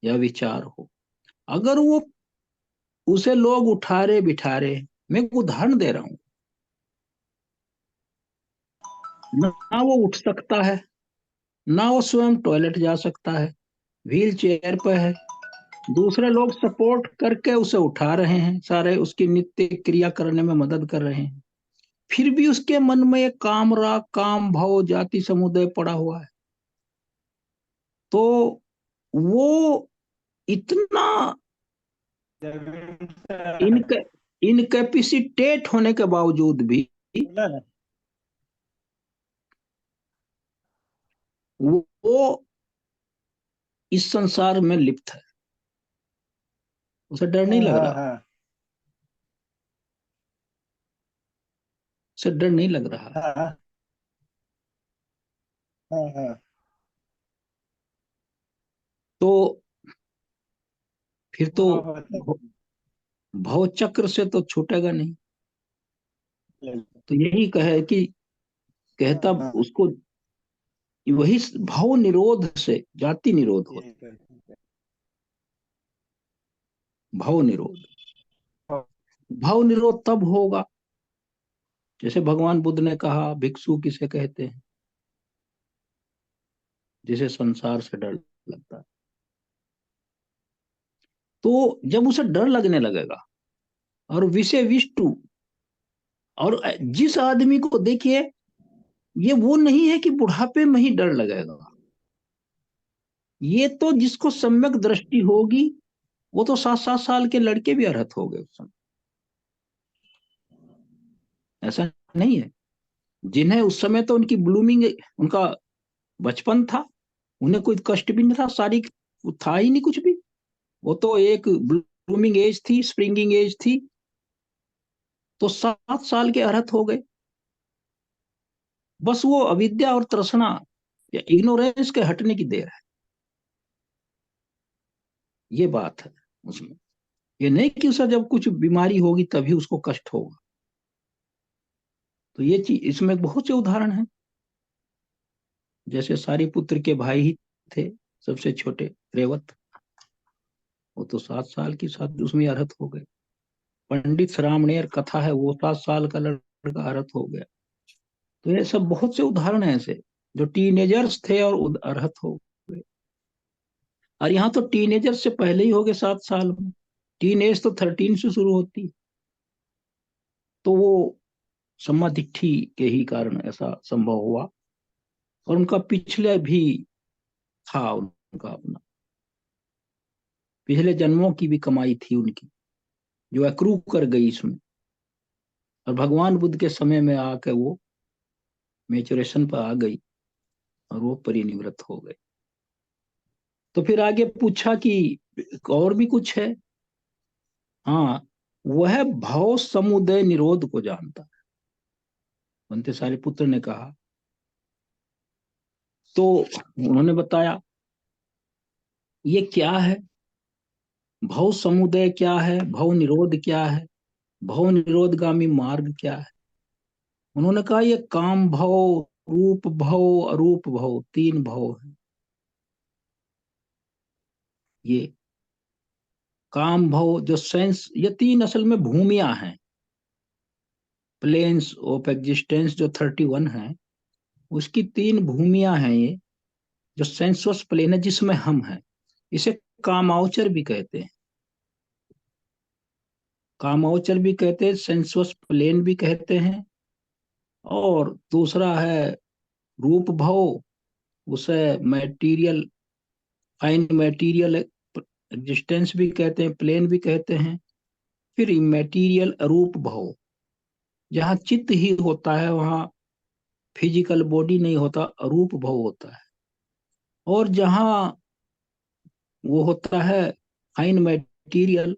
या विचार हो, अगर वो उसे लोग उठारे बिठारे, मैं एक उदाहरण दे रहा हूं, ना वो उठ सकता है, ना वो स्वयं टॉयलेट जा सकता है, व्हील चेयर पर है, दूसरे लोग सपोर्ट करके उसे उठा रहे हैं, सारे उसकी नित्य क्रिया करने में मदद कर रहे हैं, फिर भी उसके मन में एक काम राग, काम भाव, जाति समुदाय पड़ा हुआ है। तो वो इतना इनके इनकेपिसिटेट होने के बावजूद भी वो इस संसार में लिप्त है, उसे डर नहीं हाँ लग हाँ रहा, हाँ उसे डर नहीं लग रहा। हाँ हाँ हाँ तो फिर तो हाँ, होता भव चक्र से तो छूटेगा नहीं। है। तो यही कहे कि हाँ कहता हाँ उसको, वही भव निरोध से जाति निरोध होता, ठीक है ठीक है। भव निरोध। हाँ भव निरोध तब होगा, जैसे भगवान बुद्ध ने कहा, भिक्षु किसे कहते हैं, जिसे संसार से डर लगता है। तो जब उसे डर लगने लगेगा, और विषय विष्टु, और जिस आदमी को देखिए, ये वो नहीं है कि बुढ़ापे में ही डर लगेगा, ये तो जिसको सम्यक दृष्टि होगी, वो तो 7-7 साल के लड़के भी अरहत हो गए उस समय। ऐसा नहीं है, जिन्हें उस समय तो उनकी ब्लूमिंग, उनका बचपन था, उन्हें कोई कष्ट भी नहीं था, शारीरिक था ही नहीं कुछ भी, वो तो एक ब्लूमिंग एज थी, स्प्रिंगिंग एज थी, तो 7 साल के अरहत हो गए। बस वो अविद्या और तृष्णा या इग्नोरेंस के हटने की देर है, ये बात है उसमें। ये नहीं कि उसे जब कुछ बीमारी होगी तभी उसको कष्ट होगा। तो ये चीज इसमें बहुत से उदाहरण हैं, जैसे सारिपुत्र के भाई ही थे, सबसे छोटे रेवत, वो तो 7 साल की साथ उसमें अरहत हो गए। पंडित श्रामणेर कथा है, वो 7 साल का लड़का अरहत हो गया। तो ये सब बहुत से उदाहरण हैं ऐसे, जो टीनेजर्स थे और अरहत हो गए। और यहाँ तो टीनेजर से पहले ही हो गए, 7 साल में। टीन एज तो 13 से शुरू होती है। तो वो सम्मादिट्ठी के ही कारण ऐसा संभव हुआ, और उनका पिछले भी था, उनका अपना पिछले जन्मों की भी कमाई थी उनकी, जो अक्रू कर गई इसमें, और भगवान बुद्ध के समय में आकर वो मेचुरेशन पर आ गई, और वो परिनिवृत्त हो गए। तो फिर आगे पूछा कि और भी कुछ है। हाँ, वह भाव समुदय निरोध को जानता है, बनते सारे पुत्र ने कहा। तो उन्होंने बताया ये क्या है, भव समुदय क्या है, भव निरोध क्या है, भव निरोधगामी मार्ग क्या है। उन्होंने कहा ये काम भव, रूप भव, अरूप भव, 3 भव है। ये काम भव जो सेंस, ये 3 असल में भूमिया हैं, प्लेन्स ऑफ एग्जिस्टेंस जो 31 है, उसकी 3 भूमिया हैं ये, जो सेंसुअस प्लेन है जिसमें हम हैं, इसे कामावचर भी कहते हैं, कामावचर भी कहते हैं, सेंसुअस प्लेन भी कहते हैं। और दूसरा है रूप भव, उसे मटेरियल, फाइन मटेरियल एग्जिस्टेंस भी कहते हैं, प्लेन भी कहते हैं। फिर इमेटीरियल अरूप भव, जहाँ चित्त ही होता है वहाँ फिजिकल बॉडी नहीं होता, अरूप भव होता है। और जहाँ वो होता है फाइन मटेरियल,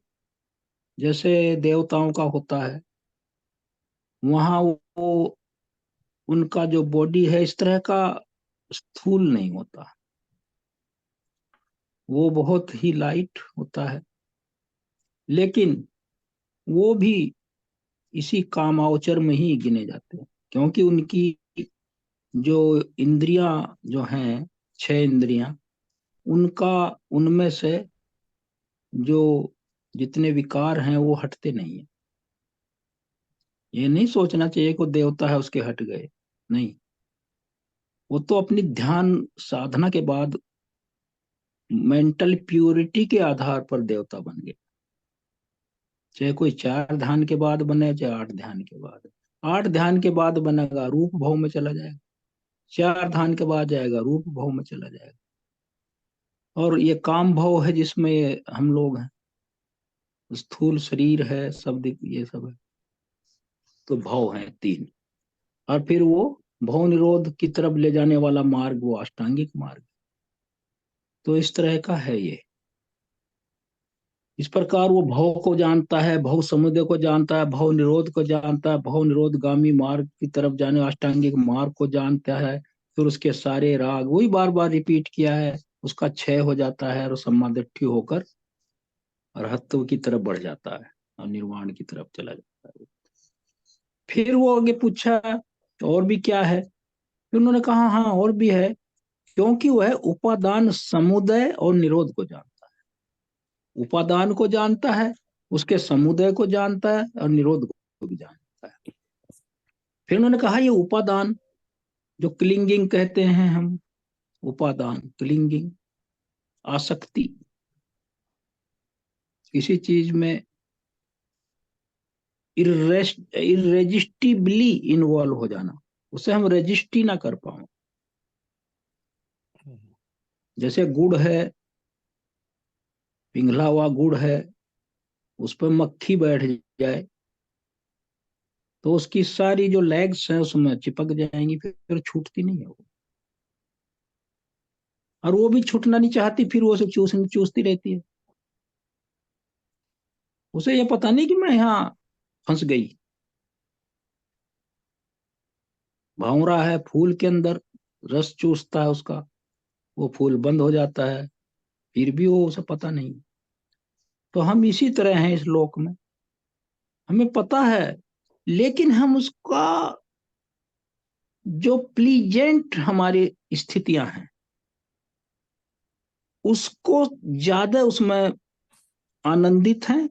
जैसे देवताओं का होता है, वहाँ वो उनका जो बॉडी है इस तरह का स्थूल नहीं होता, वो बहुत ही लाइट होता है। लेकिन वो भी इसी कामावचर में ही गिने जाते हैं, क्योंकि उनकी जो इंद्रियां जो हैं, 6 इंद्रियां, उनका, उनमें से जो जितने विकार हैं वो हटते नहीं है। ये नहीं सोचना चाहिए को देवता है उसके हट गए, नहीं। वो तो अपनी ध्यान साधना के बाद मेंटल प्यूरिटी के आधार पर देवता बन गए। चाहे कोई 4 ध्यान के बाद बने, चाहे 8 ध्यान के बाद। 8 ध्यान के बाद बनेगा, रूप भाव में चला जाएगा। 4 ध्यान के बाद जाएगा, रूप भाव में चला जाएगा। और ये काम भाव है जिसमें हम लोग हैं, स्थूल शरीर है, सब ये सब है। तो भाव है 3। और फिर वो भाव निरोध की तरफ ले जाने वाला मार्ग, वो अष्टांगिक मार्ग। तो इस तरह का है ये। इस प्रकार वो भव को जानता है, भव समुदय को जानता है, भव निरोध को जानता है, भव निरोध गामी मार्ग की तरफ जाने अष्टांगिक मार्ग को जानता है। फिर उसके सारे राग वही बार बार रिपीट किया है, उसका क्षय हो जाता है और सम्मादिट्ठि होकर अरहत्व की तरफ बढ़ जाता है और निर्वाण की तरफ चला जाता है। फिर वो आगे पूछा और भी क्या है, फिर उन्होंने कहा हाँ और भी है, क्योंकि वह उपादान समुदय और निरोध को जानता है। उपादान को जानता है, उसके समुदय को जानता है और निरोध को भी जानता है। फिर उन्होंने कहा ये उपादान जो क्लिंगिंग कहते हैं हम, उपादान क्लिंगिंग, आसक्ति, किसी चीज में इरेजिस्टिबली इन्वॉल्व हो जाना, उसे हम रेजिस्ट ही ना कर पाओ। जैसे गुड़ है, पिघला हुआ गुड़ है, उस पर मक्खी बैठ जाए तो उसकी सारी जो लेग्स हैं उसमें चिपक जाएंगी, फिर छूटती नहीं है वो। और वो भी छूटना नहीं चाहती, फिर वो उसे चूसती रहती है। उसे ये पता नहीं कि मैं यहाँ फंस गई। भंवरा है फूल के अंदर, रस चूसता है उसका, वो फूल बंद हो जाता है, फिर भी वो उसे पता नहीं। तो हम इसी तरह हैं इस लोक में, हमें पता है, लेकिन हम उसका जो प्लीजेंट हमारी स्थितियां हैं उसको ज्यादा उसमें आनंदित हैं।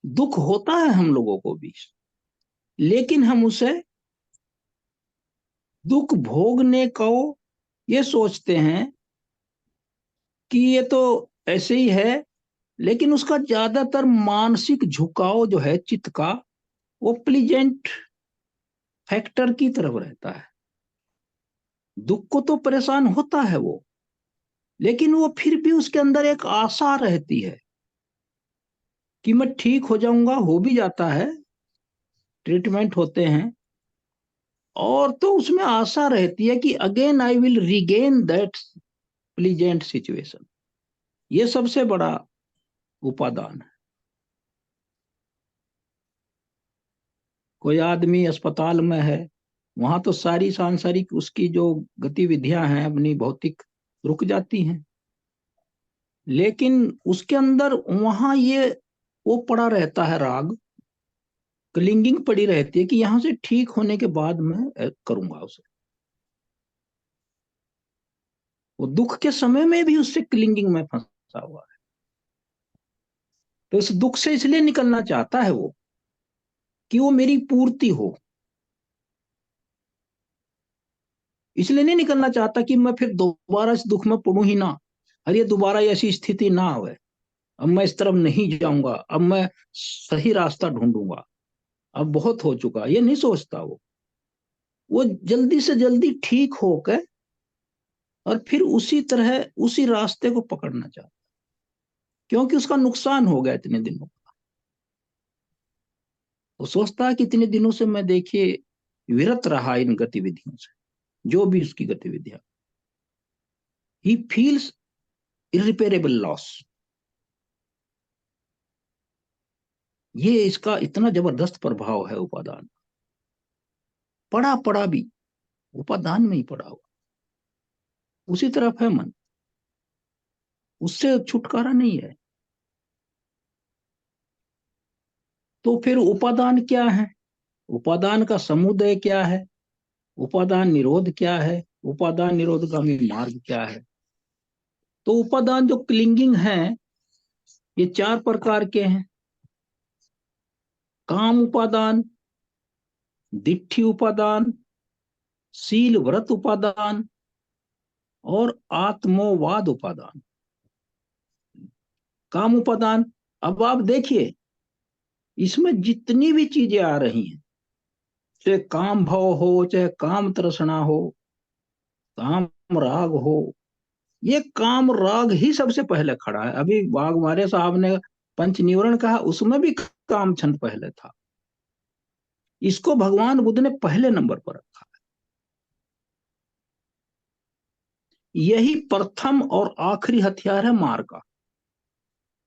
दुख होता है हम लोगों को भी, लेकिन हम उसे दुख भोगने को ये सोचते हैं कि ये तो ऐसे ही है। लेकिन उसका ज्यादातर मानसिक झुकाव जो है चित्त का, वो प्लीजेंट फैक्टर की तरफ रहता है। दुख को तो परेशान होता है वो, लेकिन वो फिर भी उसके अंदर एक आशा रहती है कि मैं ठीक हो जाऊंगा, हो भी जाता है, ट्रीटमेंट होते हैं। और तो उसमें आशा रहती है कि again I will regain that pleasant situation. ये सबसे बड़ा उपादान है। कोई आदमी अस्पताल में है, वहां तो सारी सांसारिक उसकी जो गतिविधियां हैं अपनी भौतिक रुक जाती हैं, लेकिन उसके अंदर वहां ये वो पड़ा रहता है राग, क्लिंगिंग पड़ी रहती है कि यहां से ठीक होने के बाद मैं करूंगा उसे। वो दुख के समय में भी उससे क्लिंगिंग में फंसा हुआ है। तो इस दुख से इसलिए निकलना चाहता है वो कि वो मेरी पूर्ति हो। इसलिए नहीं निकलना चाहता कि मैं फिर दोबारा इस दुख में पड़ू ही ना, अरे दोबारा ऐसी स्थिति ना आवे, अब मैं इस तरफ नहीं जाऊंगा, अब मैं सही रास्ता ढूंढूंगा, अब बहुत हो चुका, ये नहीं सोचता वो जल्दी से जल्दी ठीक होकर और फिर उसी तरह उसी रास्ते को पकड़ना चाहता, क्योंकि उसका नुकसान हो गया इतने दिनों का। वो सोचता है कि इतने दिनों से मैं देखिए विरत रहा इन गतिविधियों से, जो भी उसकी गतिविधियां, ही फील्स इरिपेरेबल लॉस। ये इसका इतना जबरदस्त प्रभाव है उपादान, पड़ा पड़ा भी उपादान में ही पड़ा हुआ, उसी तरफ है मन, उससे छुटकारा नहीं है। तो फिर उपादान क्या है, उपादान का समुदय क्या है, उपादान निरोध क्या है, उपादान निरोधगामी मार्ग क्या है। तो उपादान जो क्लिंगिंग है ये चार प्रकार के हैं। काम उपादान, दिट्ठी उपादान, शील व्रत उपादान और आत्मोवाद उपादान। काम उपादान, अब आप देखिए इसमें जितनी भी चीजें आ रही हैं, चाहे काम भाव हो, चाहे काम तृष्णा हो, काम राग हो, ये काम राग ही सबसे पहले खड़ा है। अभी वाघमारे साहब ने पंच निवरण कहा, उसमें भी काम छंद पहले था। इसको भगवान बुद्ध ने पहले नंबर पर रखा। यही प्रथम और आखिरी हथियार है मार का।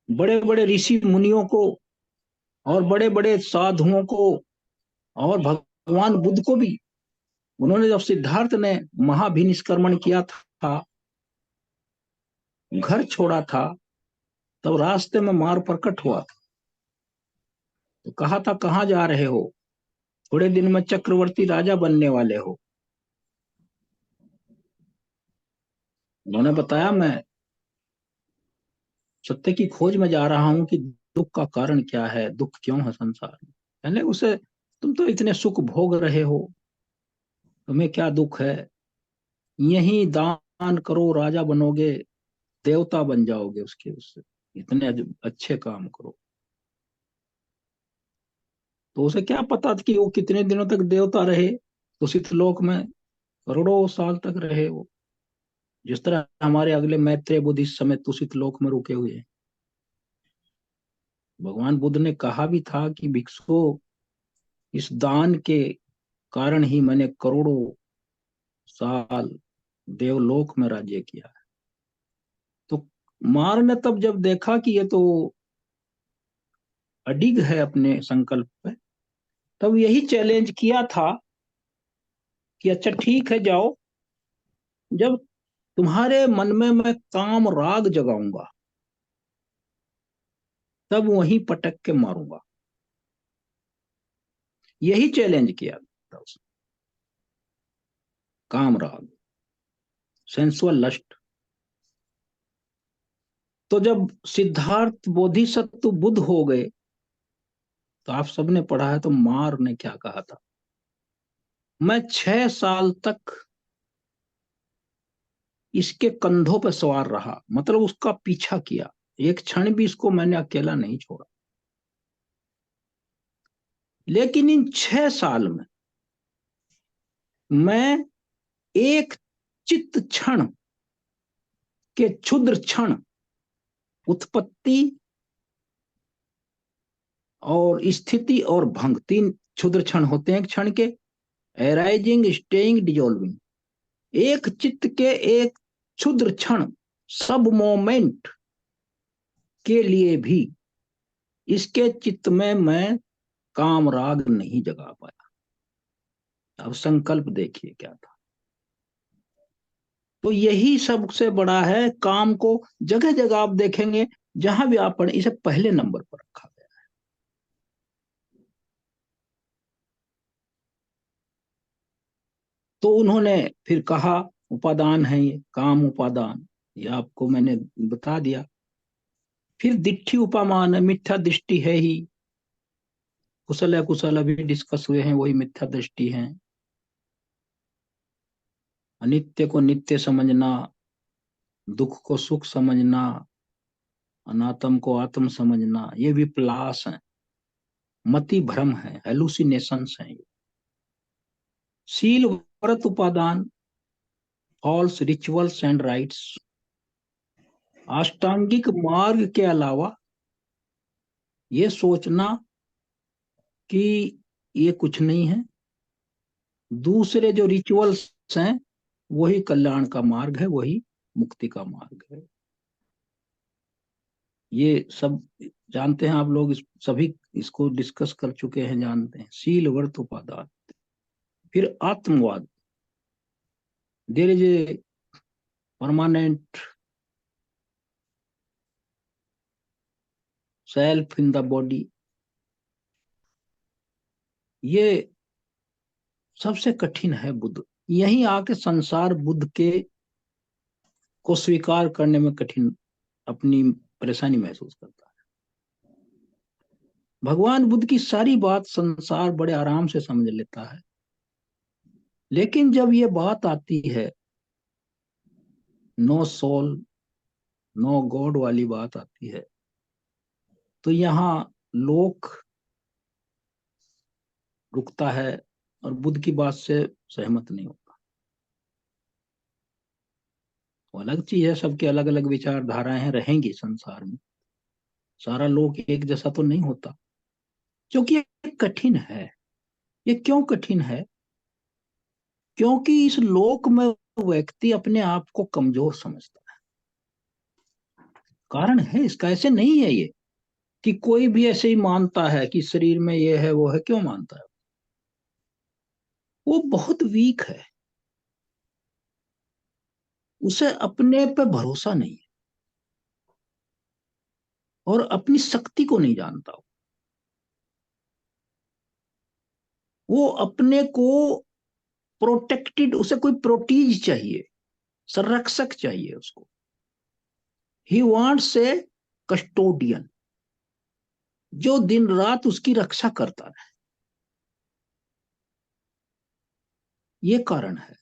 बड़े बड़े ऋषि मुनियों को और बड़े बड़े साधुओं को और भगवान बुद्ध को भी, उन्होंने जब सिद्धार्थ ने महाभिनिष्क्रमण किया था, घर छोड़ा था, तब रास्ते में मार प्रकट हुआ था। तो कहा था कहां जा रहे हो, थोड़े दिन में चक्रवर्ती राजा बनने वाले हो। उन्होंने बताया मैं सत्य की खोज में जा रहा हूं कि दुख का कारण क्या है, दुख क्यों है संसार में। पहले उसे, तुम तो इतने सुख भोग रहे हो, तुम्हें क्या दुख है, यही दान करो राजा बनोगे, देवता बन जाओगे उसके, उससे इतने अच्छे काम करो। तो उसे क्या पता था कि वो कितने दिनों तक देवता रहे, दूषित लोक में करोड़ों साल तक रहे वो। जिस तरह हमारे अगले मैत्रेय बुद्ध इस समय दूषित लोक में रुके हुए हैं। भगवान बुद्ध ने कहा भी था कि भिक्षु, इस दान के कारण ही मैंने करोड़ों साल देवलोक में राज्य किया है। तो मार ने तब जब देखा कि ये तो अडिग है अपने संकल्प पे, तब यही चैलेंज किया था कि अच्छा ठीक है जाओ, जब तुम्हारे मन में मैं काम राग जगाऊंगा तब वहीं पटक के मारूंगा। यही चैलेंज किया था उसने। काम राग, सेंसुअल लस्ट। तो जब सिद्धार्थ बोधिसत्व बुद्ध हो गए, तो आप सबने पढ़ा है तो मार ने क्या कहा था, मैं 6 साल तक इसके कंधों पर सवार रहा, मतलब उसका पीछा किया, एक क्षण भी इसको मैंने अकेला नहीं छोड़ा। लेकिन इन 6 साल में मैं एक चित्त क्षण के क्षुद्र क्षण, उत्पत्ति और स्थिति और भंग, तीन क्षुद्र क्षण होते हैं एक क्षण के, एराइजिंग, स्टेइंग, डिजोल्विंग। एक चित्त के एक क्षुद्र क्षण, सब मोमेंट के लिए भी इसके चित्त में मैं काम राग नहीं जगा पाया। अब संकल्प देखिए क्या था। तो यही सबसे बड़ा है, काम को जगह जगह आप देखेंगे, जहां भी आप पढ़े, इसे पहले नंबर पर रखा गया। तो उन्होंने फिर कहा उपादान है ये, काम उपादान, ये आपको मैंने बता दिया। फिर दिट्ठी उपमान है, मिथ्या दृष्टि है ही, कुशल है कुशल अभी डिस्कस हुए हैं, वही मिथ्या दृष्टि है। अनित्य को नित्य समझना, दुख को सुख समझना, अनात्म को आत्म समझना, ये विपलास है, मति भ्रम है, हेलुसिनेशंस है। शील व्रत उपादान, फॉल्स रिचुअल्स एंड राइट्स। अष्टांगिक मार्ग के अलावा ये सोचना कि ये कुछ नहीं है, दूसरे जो रिचुअल्स हैं वही कल्याण का मार्ग है, वही मुक्ति का मार्ग है। ये सब जानते हैं आप लोग, सभी इसको डिस्कस कर चुके हैं, जानते हैं। शील व्रत उपादान। फिर आत्मवाद, there is a permanent self in the body. ये सबसे कठिन है बुद्ध। यहीं आके संसार बुद्ध के को स्वीकार करने में कठिन अपनी परेशानी महसूस करता है। भगवान बुद्ध की सारी बात संसार बड़े आराम से समझ लेता है, लेकिन जब ये बात आती है नो सोल नो गॉड वाली बात आती है, तो यहाँ लोक रुकता है और बुद्ध की बात से सहमत नहीं होता। वो अलग चीज है, सबके अलग अलग विचारधाराएं रहेंगी संसार में, सारा लोक एक जैसा तो नहीं होता, क्योंकि ये कठिन है। ये क्यों कठिन है? क्योंकि इस लोक में व्यक्ति अपने आप को कमजोर समझता है। कारण है इसका, ऐसे नहीं है ये कि कोई भी ऐसे ही मानता है कि शरीर में ये है वो है। क्यों मानता है? वो बहुत वीक है, उसे अपने पे भरोसा नहीं है और अपनी शक्ति को नहीं जानता। वो अपने को प्रोटेक्टेड, उसे कोई प्रोटीज चाहिए, संरक्षक चाहिए उसको। ही वांट्स ए कस्टोडियन जो दिन रात उसकी रक्षा करता रहे। ये कारण है,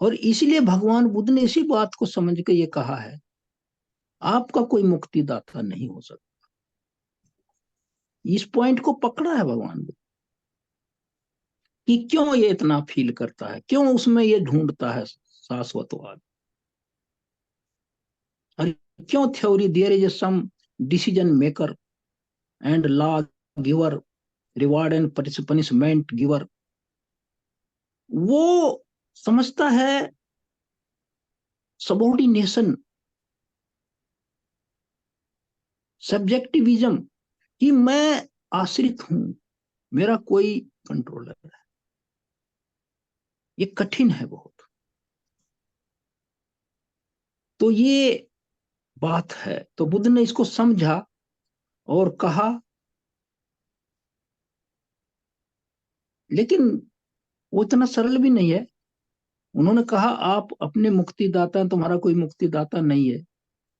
और इसलिए भगवान बुद्ध ने इसी बात को समझ के ये कहा है, आपका कोई मुक्तिदाता नहीं हो सकता। इस पॉइंट को पकड़ा है भगवान बुद्ध कि क्यों ये इतना फील करता है, क्यों उसमें ये ढूंढता है शाश्वतवाद, और क्यों theory there is some decision maker and law giver, reward and punishment giver. वो समझता है सबॉर्डिनेशन, सब्जेक्टिविज्म, कि मैं आश्रित हूं, मेरा कोई कंट्रोलर है। ये कठिन है बहुत। तो ये बात है, तो बुद्ध ने इसको समझा और कहा, लेकिन वो इतना सरल भी नहीं है। उन्होंने कहा आप अपने मुक्तिदाता हैं, तुम्हारा कोई मुक्तिदाता नहीं है।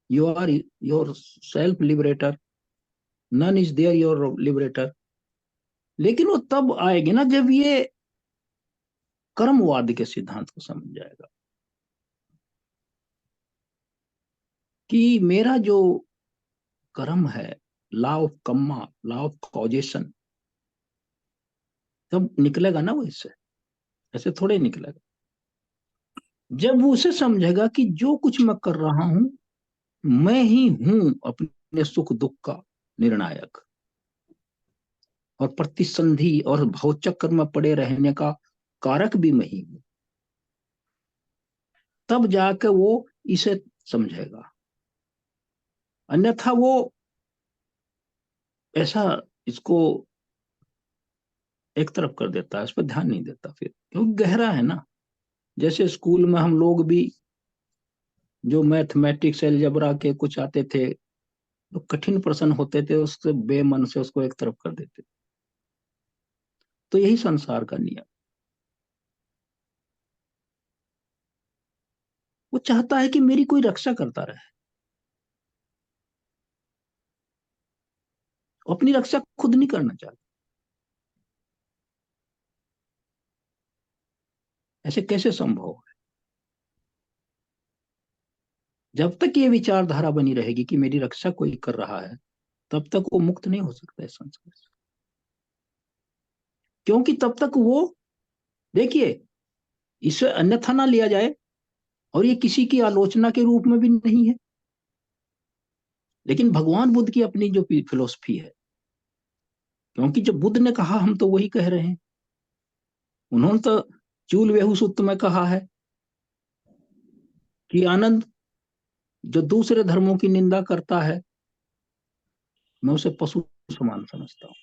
You are your self liberator, none is there your liberator. लेकिन वो तब आएगी ना जब ये कर्मवाद के सिद्धांत को समझ जाएगा कि मेरा जो कर्म है, law of Kamma, law of causation, तब निकलेगा ना वो इससे, ऐसे थोड़े निकलेगा। जब वो उसे समझेगा कि जो कुछ मैं कर रहा हूं, मैं ही हूं अपने सुख दुख का निर्णायक, और प्रतिसंधि और भवचक्र में पड़े रहने का कारक भी मैं ही हूं, तब जाके वो इसे समझेगा। अन्यथा वो ऐसा इसको एक तरफ कर देता है, उस पर ध्यान नहीं देता फिर, क्योंकि गहरा है ना। जैसे स्कूल में हम लोग भी जो मैथमेटिक्स एलजेब्रा के कुछ आते थे, तो कठिन प्रश्न होते थे, उससे बेमन से उसको एक तरफ कर देते। तो यही संसार का नियम। वो चाहता है कि मेरी कोई रक्षा करता रहे, अपनी रक्षा खुद नहीं करना चाहता। ऐसे कैसे संभव है? जब तक ये विचारधारा बनी रहेगी कि मेरी रक्षा कोई कर रहा है, तब तक वो मुक्त नहीं हो सकता इस संसार से। क्योंकि तब तक वो, देखिए, इसे अन्यथा ना लिया जाए, और ये किसी की आलोचना के रूप में भी नहीं है, लेकिन भगवान बुद्ध की अपनी जो फिलोसफी है, क्योंकि जब बुद्ध ने कहा हम तो वही कह रहे हैं। उन्होंने तो चूल वेहू सूत्र में कहा है कि आनंद, जो दूसरे धर्मों की निंदा करता है, मैं उसे पशु समान समझता हूं।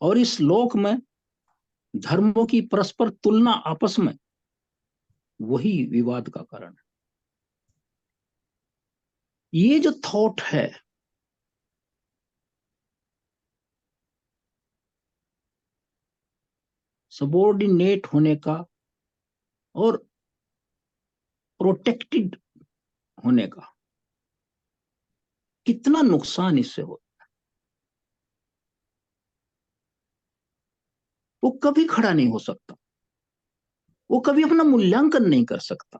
और इस लोक में धर्मों की परस्पर तुलना आपस में, वही विवाद का कारण है। ये जो थॉट है, सबॉर्डिनेट होने का और प्रोटेक्टेड होने का, कितना नुकसान इससे हो। वो कभी खड़ा नहीं हो सकता, वो कभी अपना मूल्यांकन नहीं कर सकता,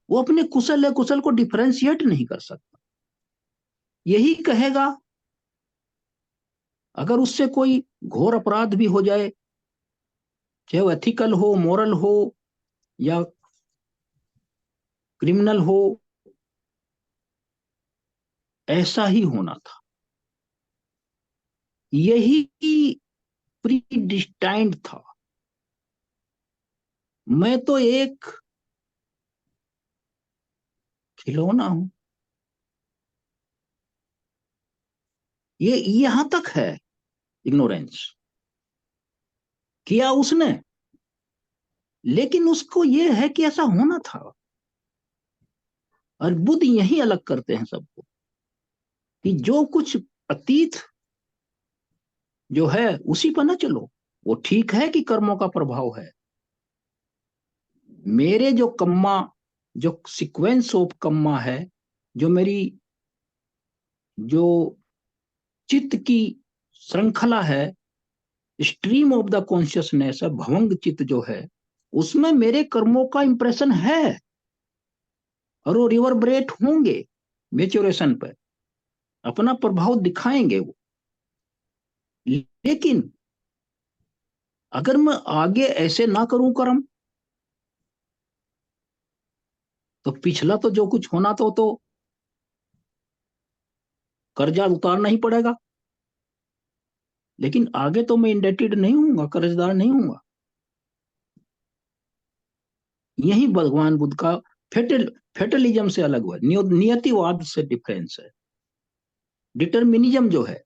वो अपने कुशल है कुशल को डिफरेंशिएट नहीं कर सकता। यही कहेगा, अगर उससे कोई घोर अपराध भी हो जाए, चाहे वो एथिकल हो, मोरल हो या क्रिमिनल हो, ऐसा ही होना था। यही प्रीडिस्टाइंड था। मैं तो एक खिलौना हूं। ये यहां तक है इग्नोरेंस किया उसने, लेकिन उसको ये है कि ऐसा होना था। और बुद्ध यही अलग करते हैं सबको, कि जो कुछ अतीत जो है उसी पर ना चलो। वो ठीक है कि कर्मों का प्रभाव है, मेरे जो कम्मा, जो सीक्वेंस ऑफ कम्मा है, जो मेरी जो चित्त की श्रृंखला है, स्ट्रीम ऑफ द कॉन्शियसनेस है, भवंग चित्त जो है, उसमें मेरे कर्मों का इंप्रेशन है और वो रिवर्बरेट होंगे मेच्योरेशन पर, अपना प्रभाव दिखाएंगे वो। लेकिन अगर मैं आगे ऐसे ना करूं कर्म, तो पिछला तो जो कुछ होना तो कर्जा उतारना ही पड़ेगा। लेकिन आगे तो मैं इंडेटेड नहीं हूंगा, कर्जदार नहीं हूंगा। यही भगवान बुद्ध का फेटलिज्म से अलग हुआ, नियतिवाद से डिफरेंस है। डिटर्मिनिज्म जो है,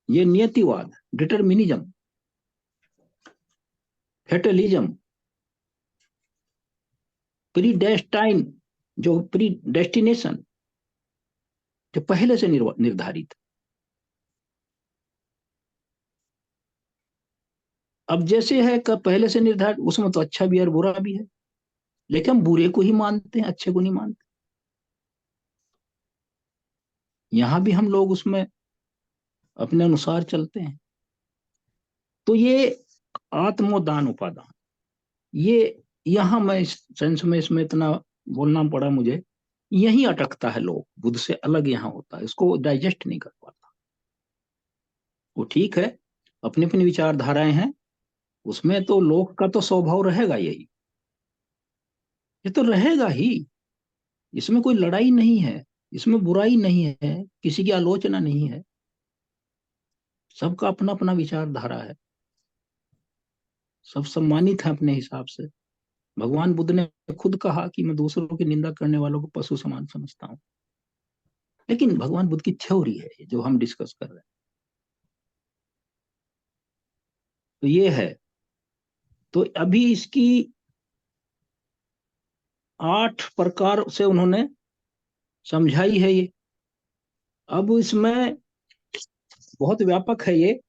ये नियतिवाद, डिटर्मिनिज्म, फेटलिज्म, प्री जो प्री डेस्टिनेशन, जो पहले से निर्धारित। अब जैसे है कि पहले से निर्धारित, उसमें तो अच्छा भी है और बुरा भी है, लेकिन हम बुरे को ही मानते हैं, अच्छे को नहीं मानते। यहां भी हम लोग उसमें अपने अनुसार चलते हैं। तो ये आत्मोदान उपादान, ये यहां मैं इस सेंस में इसमें इतना बोलना पड़ा मुझे। यही अटकता है लोग, बुद्ध से अलग यहाँ होता है, इसको डाइजेस्ट नहीं कर पाता। वो ठीक है, अपनी अपनी विचारधाराएं हैं, उसमें तो लोग का तो स्वभाव रहेगा यही, ये तो रहेगा ही। इसमें कोई लड़ाई नहीं है, इसमें बुराई नहीं है, किसी की आलोचना नहीं है, सबका अपना अपना विचारधारा है, सब सम्मानित है अपने हिसाब से। भगवान बुद्ध ने खुद कहा कि मैं दूसरों की निंदा करने वालों को पशु समान समझता हूं। लेकिन भगवान बुद्ध की थ्योरी है जो हम डिस्कस कर रहे हैं। तो ये है, तो अभी इसकी 8 प्रकार से उन्होंने समझाई है ये। अब इसमें बहुत व्यापक है ये,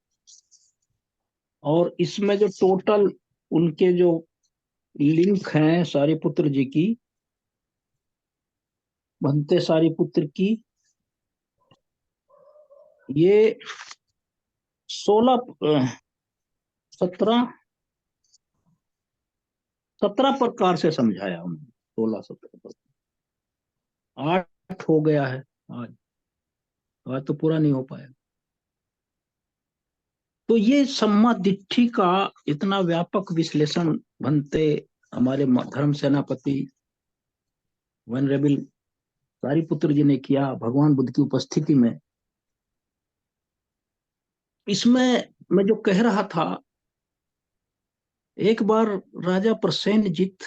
और इसमें जो टोटल उनके जो लिंक हैं सारिपुत्र जी की, भंते सारिपुत्र की, ये 16 17 17 प्रकार से समझाया उन्होंने, 16 17 प्रकार। 8 हो गया है आज, आज तो पूरा नहीं हो पाया। तो ये सम्मा दिट्ठी का इतना व्यापक विश्लेषण बनते हमारे धर्म सेनापति वनरेबल सारिपुत्र जी ने किया भगवान बुद्ध की उपस्थिति में। इसमें मैं जो कह रहा था, एक बार राजा प्रसेनजीत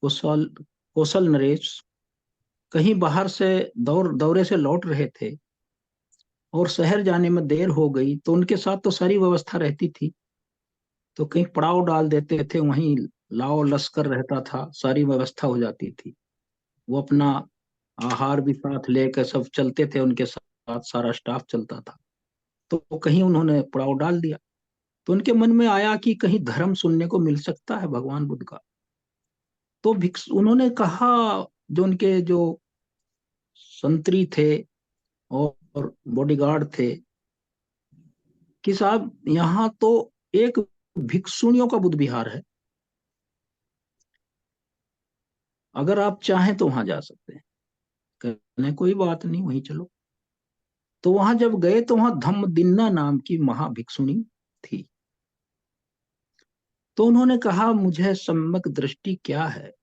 कौशल कौशल नरेश कहीं बाहर से दौरे से लौट रहे थे और शहर जाने में देर हो गई, तो उनके साथ तो सारी व्यवस्था रहती थी, तो कहीं पड़ाव डाल देते थे, वहीं लाओ लश्कर रहता था, सारी व्यवस्था हो जाती थी। वो अपना आहार भी साथ लेकर सब चलते थे, उनके साथ सारा स्टाफ चलता था। तो कहीं उन्होंने पड़ाव डाल दिया, तो उनके मन में आया कि कहीं धर्म सुनने को मिल सकता है भगवान बुद्ध का। तो भिक्षु उन्होंने कहा, जो उनके जो संतरी थे और बॉडीगार्ड थे, कि साहब यहाँ तो एक भिक्षुणियों का बुद्ध विहार है, अगर आप चाहें तो वहां जा सकते हैं। कहने कोई बात नहीं, वहीं चलो। तो वहां जब गए तो वहां धम्मदिन्ना नाम की महाभिक्षुणी थी। तो उन्होंने कहा, मुझे सम्यक दृष्टि क्या है,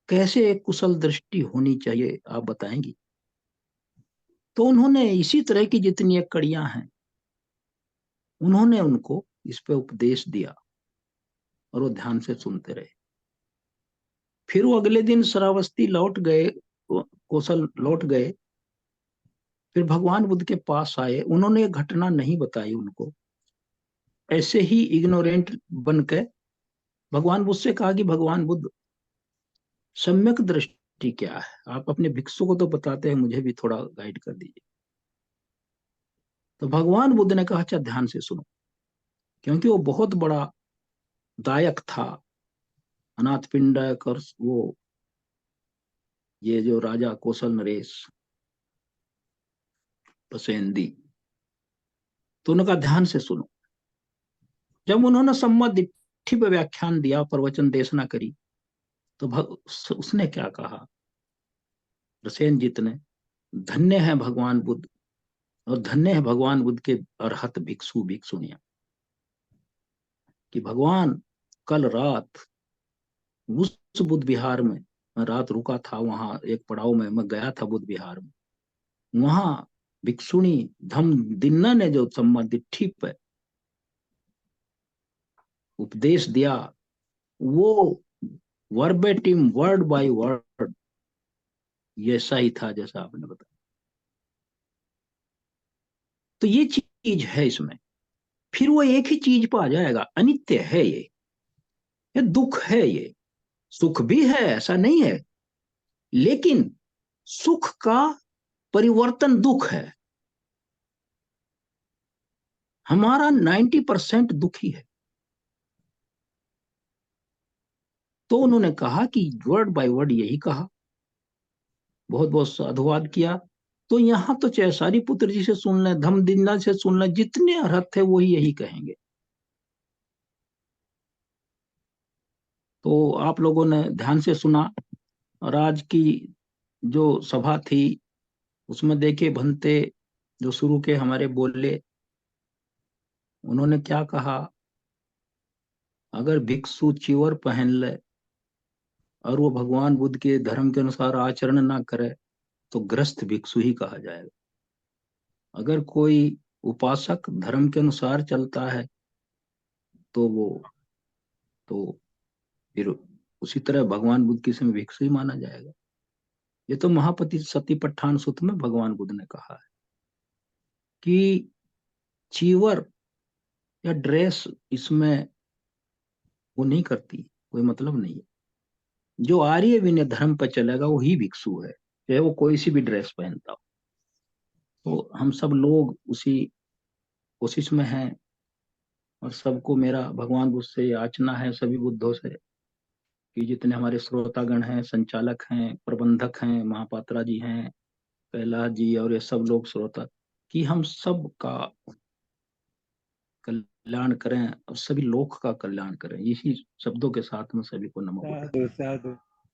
कैसे एक कुशल दृष्टि होनी चाहिए, आप बताएंगी? तो उन्होंने इसी तरह की जितनी एक कड़ियां हैं, उन्होंने उनको इस पे उपदेश दिया और वो ध्यान से सुनते रहे। फिर वो अगले दिन श्रावस्ती लौट गए, कौशल लौट गए। फिर भगवान बुद्ध के पास आए, उन्होंने ये घटना नहीं बताई उनको, ऐसे ही इग्नोरेंट बन के भगवान बुद्ध से कहा कि भगवान बुद्ध, सम्यक दृष्टि क्या है, आप अपने भिक्षु को तो बताते हैं, मुझे भी थोड़ा गाइड कर दीजिए। तो भगवान बुद्ध ने कहा, अच्छा ध्यान से सुनो, क्योंकि वो बहुत बड़ा दायक था, अनाथ पिंडक, और वो ये जो राजा कौशल नरेश पसेंदी। तो उन्होंने कहा, ध्यान से सुनो। जब उन्होंने सम्मत दिट्ठी पे व्याख्यान दिया, प्रवचन देशना करी, तो उसने क्या कहा, प्रसेनजीत ने, धन्य है भगवान बुद्ध, और धन्य है भगवान बुद्ध के अरहत भिक्षु भिक्षुणियां, कि भगवान कल रात उस बुद्ध विहार में, मैं रात रुका था वहां, एक पड़ाव में मैं गया था बुद्ध विहार में, वहां भिक्षुणी धम्मदिन्ना ने जो सम्मादिट्ठी पे उपदेश दिया, वो वर्बेटिम, वर्ड बाय वर्ड ऐसा ही था जैसा आपने बताया। तो ये चीज है इसमें। फिर वो एक ही चीज पर आ जाएगा, अनित्य है ये दुख है, ये सुख भी है, ऐसा नहीं है, लेकिन सुख का परिवर्तन दुख है। हमारा 90% दुखी है। तो उन्होंने कहा कि वर्ड बाय वर्ड यही कहा, बहुत बहुत साधुवाद किया। तो यहां तो चैसारी पुत्र जी से सुन लें, धम्मदिन्ना से सुन लें, जितने अर्हत थे वही यही कहेंगे। तो आप लोगों ने ध्यान से सुना, और आज की जो सभा थी उसमें देखे भंते जो शुरू के हमारे बोले, उन्होंने क्या कहा, अगर भिक्षु चिवर पहन ले और वो भगवान बुद्ध के धर्म के अनुसार आचरण ना करे, तो ग्रस्त भिक्षु ही कहा जाएगा। अगर कोई उपासक धर्म के अनुसार चलता है, तो वो तो फिर उसी तरह भगवान बुद्ध के समय भिक्षु ही माना जाएगा। ये तो महापति सती पट्ठान सूत्र में भगवान बुद्ध ने कहा है कि चीवर या ड्रेस इसमें वो नहीं करती, कोई मतलब नहीं है। जो आर्य विनय धर्म पर चलेगा वो ही भिक्षु है, चाहे वो कोई सी भी ड्रेस पहनता हो। तो हम सब लोग उसी कोशिश में हैं, और सबको मेरा भगवान बुद्ध से याचना है, सभी बुद्धों से, कि जितने हमारे श्रोतागण हैं, संचालक हैं, प्रबंधक हैं, महापात्रा जी हैं, कैलाश जी, और ये सब लोग श्रोता, कि हम सब का कल्याण करें और सभी लोक का कल्याण करें। इसी शब्दों के साथ में सभी को नमो बुद्धाय। साधु साधु।